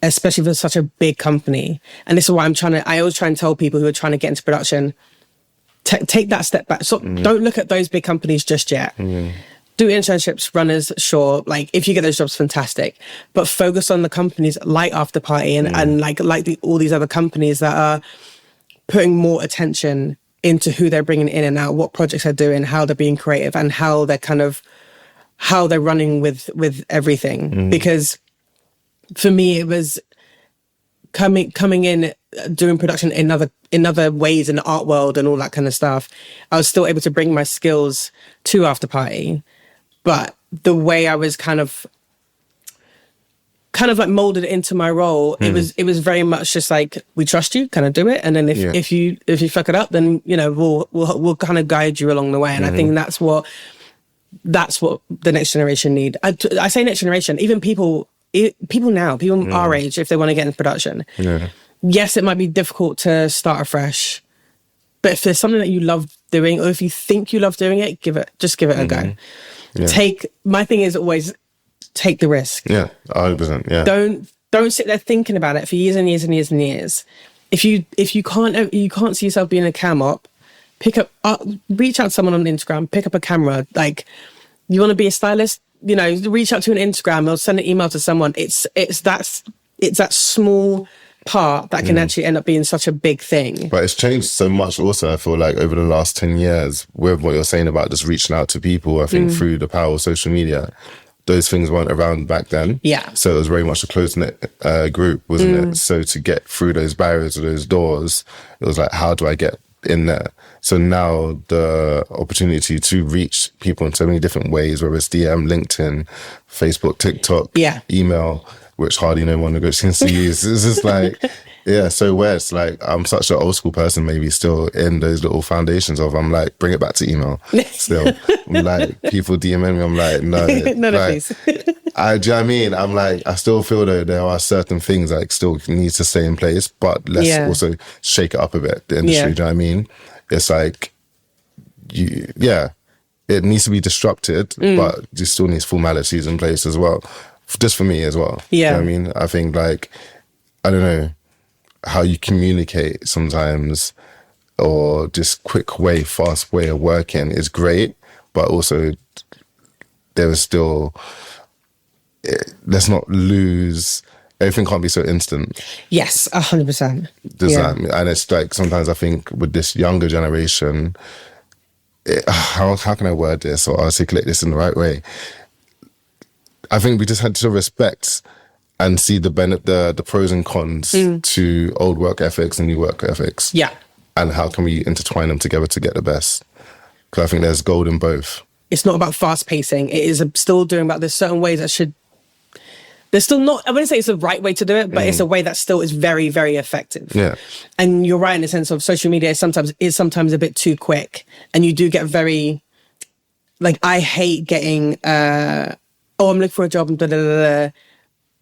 S1: Especially for such a big company. And this is why I always try and tell people who are trying to get into production, take that step back. So don't look at those big companies just yet. Do internships, runners, sure. Like if you get those jobs, fantastic. But focus on the companies like After Party and like all these other companies that are putting more attention into who they're bringing in and out, what projects they're doing, how they're being creative, and how they're running with everything. Because for me, it was coming in, doing production in other ways in the art world and all that kind of stuff. I was still able to bring my skills to After Party, but the way I was kind of like molded into my role, it was very much just like, we trust you, kind of do it, and then if you fuck it up, then we'll kind of guide you along the way. And I think that's what the next generation need. I say next generation, even people our age, if they want to get into production. Yes, it might be difficult to start afresh, but if there's something that you love doing, or if you think you love doing it, just give it a go. My thing is always take the risk.
S2: 100%.
S1: Don't sit there thinking about it for years and years and years and years. If you can't see yourself being a cam op, reach out to someone on Instagram, pick up a camera. Like, you want to be a stylist, reach out to an Instagram or send an email to someone. It's that small part that can actually end up being such a big thing.
S2: But it's changed so much also, I feel like, over the last 10 years with what you're saying about just reaching out to people. I think through the power of social media, those things weren't around back then. So it was very much a close-knit group, wasn't it? So to get through those barriers or those doors, it was like, how do I get in there? So now the opportunity to reach people in so many different ways, whether it's DM, LinkedIn, Facebook, TikTok, email, which hardly no one negotiates to use. It's just like, so where it's like, I'm such an old school person, maybe still in those little foundations of, I'm like, bring it back to email still. I'm like, people DMing me, I'm like, no.
S1: Please.
S2: Do you know what I mean? I'm like, I still feel though there are certain things like still need to stay in place, but let's also shake it up a bit, the industry, do you know what I mean? It's like, it needs to be disrupted, but it still needs formalities in place as well. Just for me as well. You know what I mean? I think like, I don't know, how you communicate sometimes, or just fast way of working is great, but also there is still, let's not lose, everything can't be so instant.
S1: Yes, 100%.
S2: And it's like, sometimes I think with this younger generation, how can I word this or articulate this in the right way? I think we just had to respect and see the pros and cons to old work ethics and new work ethics. And how can we intertwine them together to get the best? Because I think there's gold in both. It's
S1: not about fast pacing. It is still doing about, there's certain ways that should, there's still not, I wouldn't say it's the right way to do it, but it's a way that still is very, very effective. And you're right in the sense of social media is sometimes a bit too quick. And you do get very, like, I hate getting, I'm looking for a job,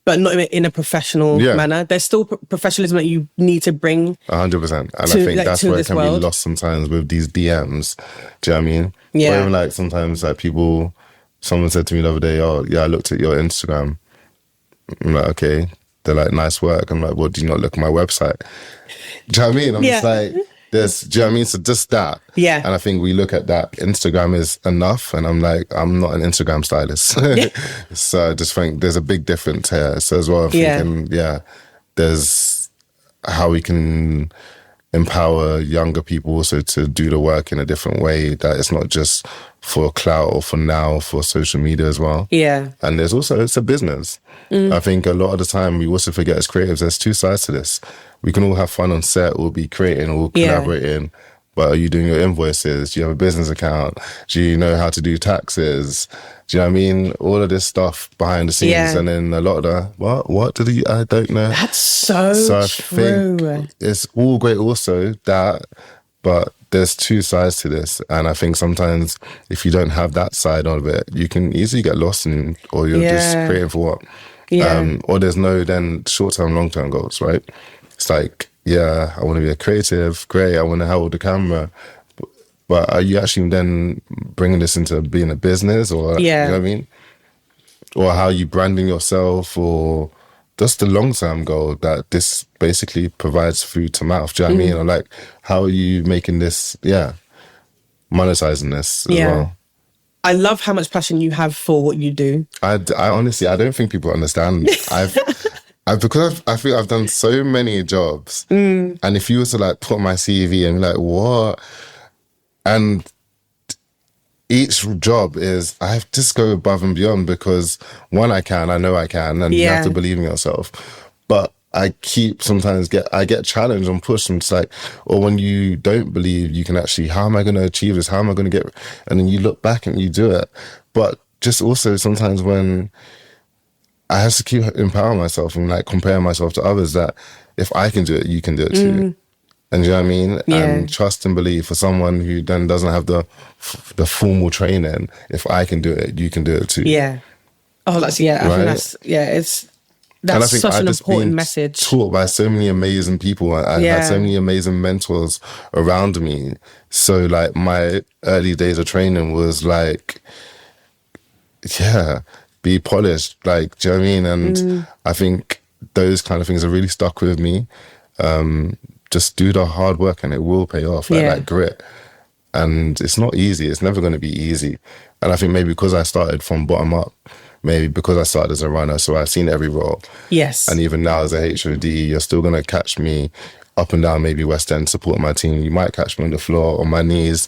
S1: but not in a professional manner. There's still professionalism that you need to bring.
S2: 100%. And I think that's where it can be lost sometimes with these DMs. Do you know what I mean? Or even like sometimes like someone said to me the other day, I looked at your Instagram. I'm like, okay. They're like, nice work. I'm like, well, do you not look at my website? Do you know what I mean? I'm just like, do you know what I mean? So just that. And I think we look at that, Instagram is enough. And I'm like, I'm not an Instagram stylist. So I just think there's a big difference here. So as well, I'm thinking, there's how we can empower younger people also to do the work in a different way, that it's not just for clout or for now, for social media as well. And there's also, it's a business. I think a lot of the time we also forget as creatives, there's two sides to this. We can all have fun on set, we'll be creating, we'll collaborating, but are you doing your invoices? Do you have a business account? Do you know how to do taxes? Do you know what I mean? All of this stuff behind the scenes, and then a lot of the, what did you, I don't know.
S1: That's so
S2: I
S1: true.
S2: think it's all great also that, but there's two sides to this. And I think sometimes if you don't have that side of it, you can easily get lost in, or you're just creating for what?
S1: Yeah.
S2: Or there's no then short-term, long-term goals, right? It's like, yeah, I want to be a creative, great, I want to hold the camera. But are you actually then bringing this into being a business, or, you know what I mean? Or how are you branding yourself, or just the long-term goal that this basically provides food to mouth, do you know what I mean? Or like, how are you making this, monetizing this as well?
S1: I love how much passion you have for what you do.
S2: I honestly, I don't think people understand. Because I feel I've done so many jobs, and if you were to like put my CV and be like, what? And each job is, I have to just go above and beyond because one, I know I can, and you have to believe in yourself. But I get challenged and pushed, and it's like, or when you don't believe you can actually, how am I going to achieve this? How am I going to get, and then you look back and you do it. But just also sometimes when I have to keep empowering myself and like comparing myself to others, that if I can do it, you can do it too. And you know what I mean? Yeah. And trust and believe for someone who then doesn't have the formal training. If I can do it, you can do it too.
S1: Yeah. Oh, that's, I think that's such an important message.
S2: Taught by so many amazing people. I had so many amazing mentors around me. So like my early days of training was like, be polished. Like, do you know what I mean? And I think those kind of things have really stuck with me. Just do the hard work and it will pay off, like grit. And it's not easy. It's never going to be easy. And I think maybe because I started from bottom up, maybe because I started as a runner, so I've seen every role.
S1: Yes.
S2: And even now as a HOD, you're still going to catch me up and down maybe West End supporting my team. You might catch me on the floor, on my knees,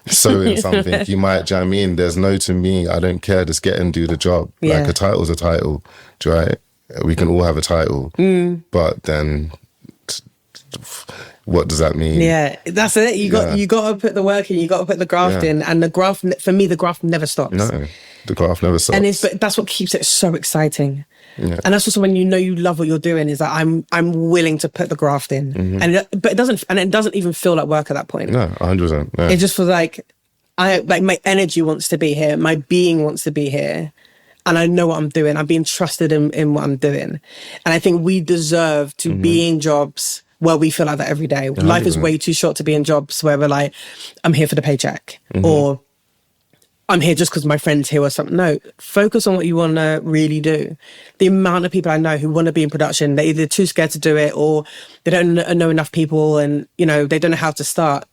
S2: sewing something. You might, do you know what I mean? There's no to me. I don't care. Just get and do the job. Like a title's a title, right? We can all have a title. But then what does that mean? Yeah,
S1: that's it. You got to put the work in. You got to put the graft in, and the graft, for me, the graft never stops.
S2: No, the graft never stops.
S1: And but that's what keeps it so exciting. Yeah. And that's also when you know you love what you're doing. Is that I'm willing to put the graft in, but it doesn't even feel like work at that point.
S2: No, 100%. Yeah.
S1: It just feels like my energy wants to be here, my being wants to be here. And I know what I'm doing. I'm being trusted in what I'm doing. And I think we deserve to be in jobs where we feel like that every day. 100%. Life is way too short to be in jobs where we're like, I'm here for the paycheck. Or I'm here just because my friend's here or something. No, focus on what you want to really do. The amount of people I know who want to be in production, they're either too scared to do it or they don't know enough people and, they don't know how to start.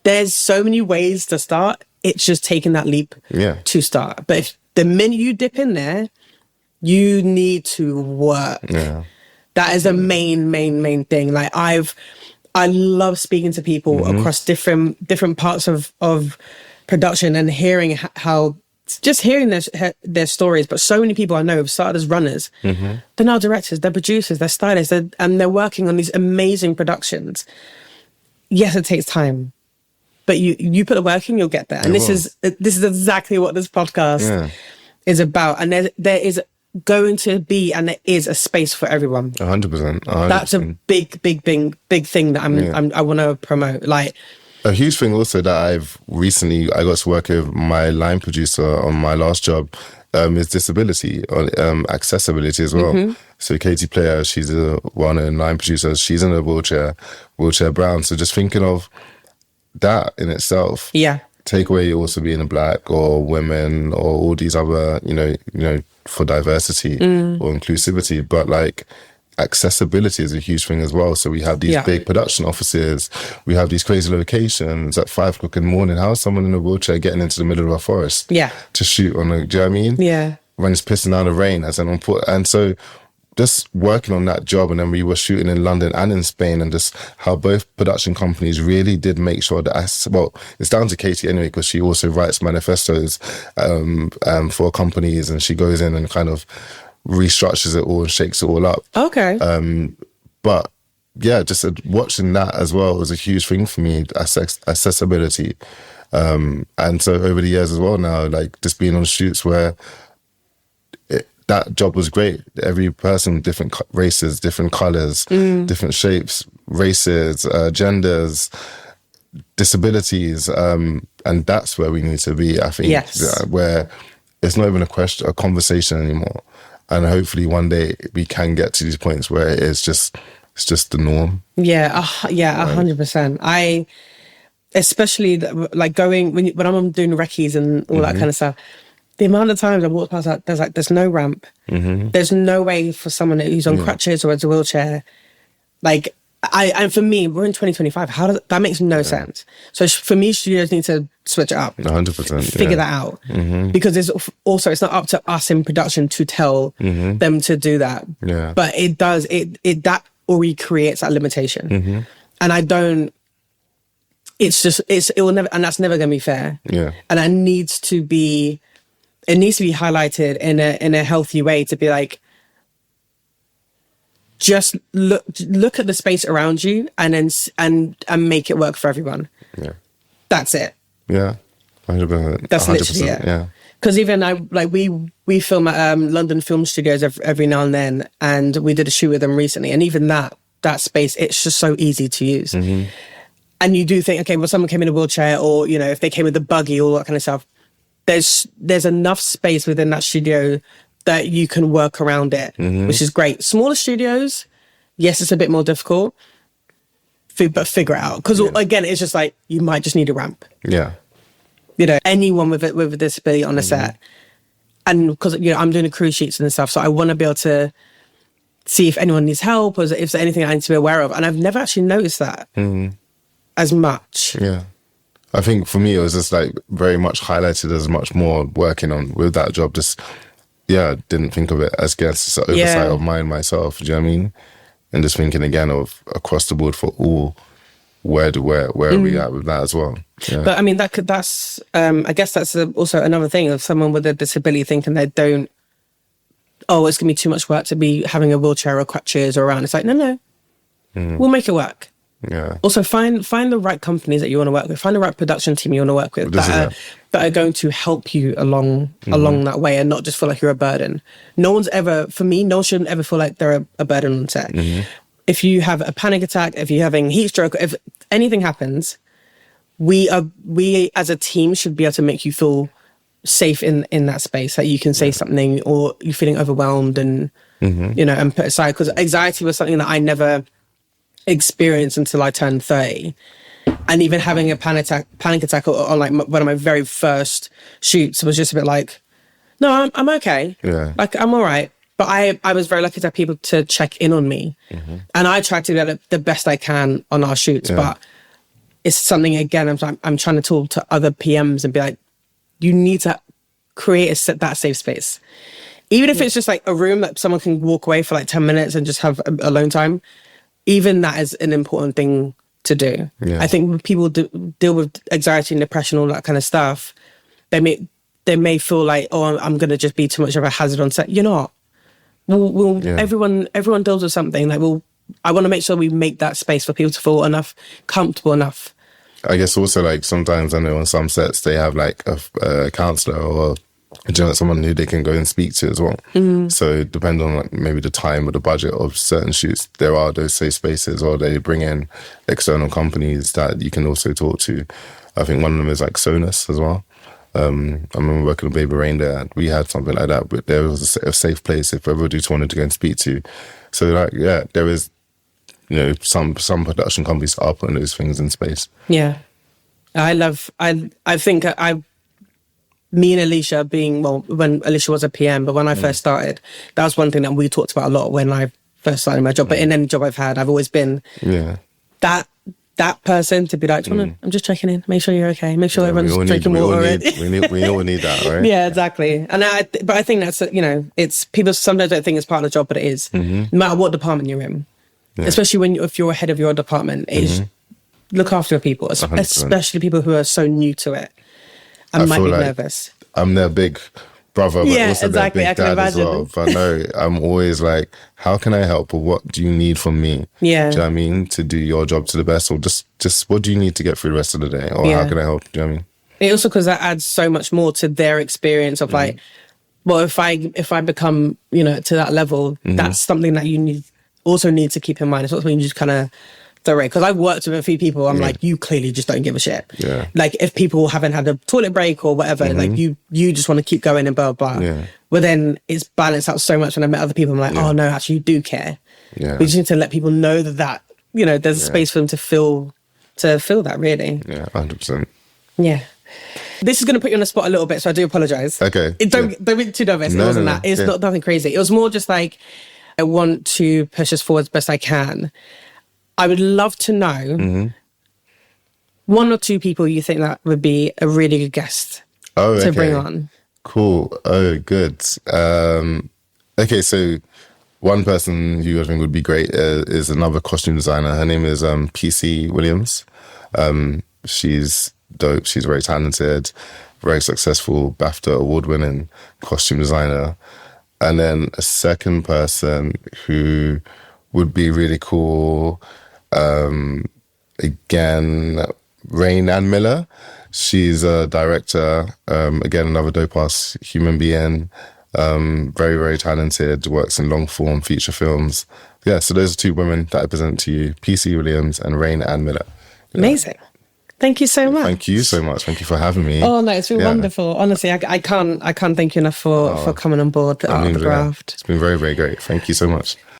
S1: There's so many ways to start. It's just taking that leap to start. But if the minute you dip in there, you need to work. Yeah. That is the main thing. Like I love speaking to people across different parts of production and hearing hearing their stories. But so many people I know have started as runners. They're now directors, they're producers, they're stylists, and they're working on these amazing productions. Yes, it takes time. But you put the work in, you'll get there. And this is exactly what this podcast is about. And there is going to be, and there is a space for everyone.
S2: 100%.
S1: That's a big thing that I want to promote. Like
S2: a huge thing also that I got to work with my line producer on my last job is disability, accessibility as well. So Katie Player, she's a well-known line producer. She's in a wheelchair bound. So just thinking of that in itself. Yeah. Take away also being a black or women or all these other, for diversity or inclusivity, but like accessibility is a huge thing as well. So we have these big production offices, we have these crazy locations at 5 o'clock in the morning. How is someone in a wheelchair getting into the middle of a forest to shoot on do you know what I mean? Yeah. When it's pissing down the rain and so just working on that job, and then we were shooting in London and in Spain, and just how both production companies really did make sure that it's down to Katie anyway, because she also writes manifestos for companies, and she goes in and kind of restructures it all and shakes it all up. Okay. But yeah, just watching that as well was a huge thing for me, accessibility. And so over the years as well now, like just being on shoots where that job was great. Every person, different races, different colours, different shapes, races, genders, disabilities, and that's where we need to be, I think.
S1: Yes.
S2: Where it's not even a conversation anymore. And hopefully one day we can get to these points where it's just the norm.
S1: Yeah, 100%. Especially like going when I'm doing recce's and all that kind of stuff, the amount of times I walk past that, there's no ramp. There's no way for someone who's on crutches or has a wheelchair. Like, and for me, we're in 2025. That makes no sense. So for me, studios need to switch it up.
S2: 100%.
S1: Figure that out. Because it's not up to us in production to tell them to do that.
S2: Yeah.
S1: But it does, that already creates that limitation. And I don't, it will never, and that's never going to be fair.
S2: Yeah.
S1: And it needs to be highlighted in a healthy way, to be like, just look at the space around you and then make it work for everyone.
S2: Yeah.
S1: That's it.
S2: Yeah. 100%.
S1: That's literally it.
S2: Yeah.
S1: Because even we film at London Film Studios every now and then, and we did a shoot with them recently, and even that space, it's just so easy to use. And you do think, okay, well, someone came in a wheelchair, or, you know, if they came with a buggy, all that kind of stuff, there's enough space within that studio that you can work around it, which is great. Smaller studios, yes, it's a bit more difficult, but figure it out. Because again, it's just like, you might just need a ramp.
S2: Yeah.
S1: You know, anyone with a disability on a set. And because, you know, I'm doing the crew sheets and stuff, so I want to be able to see if anyone needs help, or if there's anything I need to be aware of. And I've never actually noticed that as much.
S2: Yeah. I think for me, it was just like very much highlighted as much more working on with that job. Just, didn't think of it as guess oversight of mine myself. Do you know what I mean? And just thinking again of across the board for all, where are we at with that as well? Yeah.
S1: But I mean, that's I guess that's also another thing of someone with a disability thinking it's going to be too much work to be having a wheelchair or crutches or around. It's like, no, we'll make it work.
S2: Yeah.
S1: Also, find the right companies that you want to work with. Find the right production team you want to work with that are going to help you along that way, and not just feel like you're a burden. No one shouldn't ever feel like they're a burden on set. If you have a panic attack, if you're having heat stroke, if anything happens, we as a team should be able to make you feel safe in that space, that you can say something, or you're feeling overwhelmed and you know, and put aside. Because anxiety was something that I never experienced until I turned 30, and even having a panic attack on like one of my very first shoots was just a bit like, no, I'm okay, like I'm all right. But I was very lucky to have people to check in on me, and I tried to do the best I can on our shoots. But it's something, again, I'm trying to talk to other PMs and be like, you need to create that safe space, even if it's just like a room that someone can walk away for like 10 minutes and just have alone time. Even that is an important thing to do. I think when people deal with anxiety and depression, all that kind of stuff, they may feel like, oh, I'm going to just be too much of a hazard on set. You're not. Everyone deals with something. Like, I want to make sure we make that space for people to feel comfortable enough.
S2: I guess also, like, sometimes I know on some sets they have like a counsellor or someone who they can go and speak to as well. So depending on like maybe the time or the budget of certain shoots, there are those safe spaces, or they bring in external companies that you can also talk to. I think one of them is like Jonas as well. I remember working with Baby Reindeer, and we had something like that, but there was a safe place if everybody just wanted to go and speak to. So like, there is, you know, some production companies are putting those things in space.
S1: Yeah. I think me and Alicia when Alicia was a PM, but when I first started, that was one thing that we talked about a lot when I first started my job. But in any job I've had, I've always been that person to be like, I'm just checking in, make sure you're okay, make sure everyone's drinking water.
S2: We all need that, right?
S1: Yeah, exactly. And but I think that's, you know, it's people sometimes don't think it's part of the job, but it is. No matter what department you're in, especially if you're head of your department, is look after your people, especially people who are so new to it. I might be nervous.
S2: I'm their big brother, but also
S1: exactly.
S2: their big dad as well. But no, I'm always like, how can I help? Or what do you need from me?
S1: Yeah.
S2: Do you know what I mean? To do your job to the best, or just what do you need to get through the rest of the day? Or how can I help? Do you know what I mean?
S1: It also, because that adds so much more to their experience of like, well, if I become, you know, to that level, that's something that you need to keep in mind. It's not something you just kind of Sorry, because I've worked with a few people. I'm like, you clearly just don't give a shit.
S2: Yeah.
S1: Like if people haven't had a toilet break or whatever, like you just want to keep going and blah, blah, blah.
S2: Yeah.
S1: But then it's balanced out so much when I met other people. I'm like, oh no, actually you do care.
S2: Yeah.
S1: We just need to let people know that you know, there's a space for them to feel that really.
S2: Yeah, 100%.
S1: Yeah. This is going to put you on the spot a little bit, so I do apologise.
S2: Okay.
S1: Don't be too nervous.
S2: No,
S1: it wasn't
S2: no.
S1: that. It's not nothing crazy. It was more just like, I want to push us forward as best I can. I would love to know one or two people you think that would be a really good guest to bring on.
S2: Cool. Oh, good. Okay, so one person who I think would be great is another costume designer. Her name is PC Williams. She's dope. She's very talented, very successful, BAFTA award-winning costume designer. And then a second person who would be really cool, again, Leigh-Anne Miller. She's a director, again, another dope-ass human being, very, very talented, works in long-form feature films. Yeah, so those are two women that I present to you, PC Williams and Leigh-Anne Miller. Yeah.
S1: Amazing. Thank you so much.
S2: Thank you so much. Thank you for having me.
S1: Oh no, it's been wonderful. Honestly, I can't thank you enough for coming on board the Art of the Graft.
S2: It's been very, very great. Thank you so much.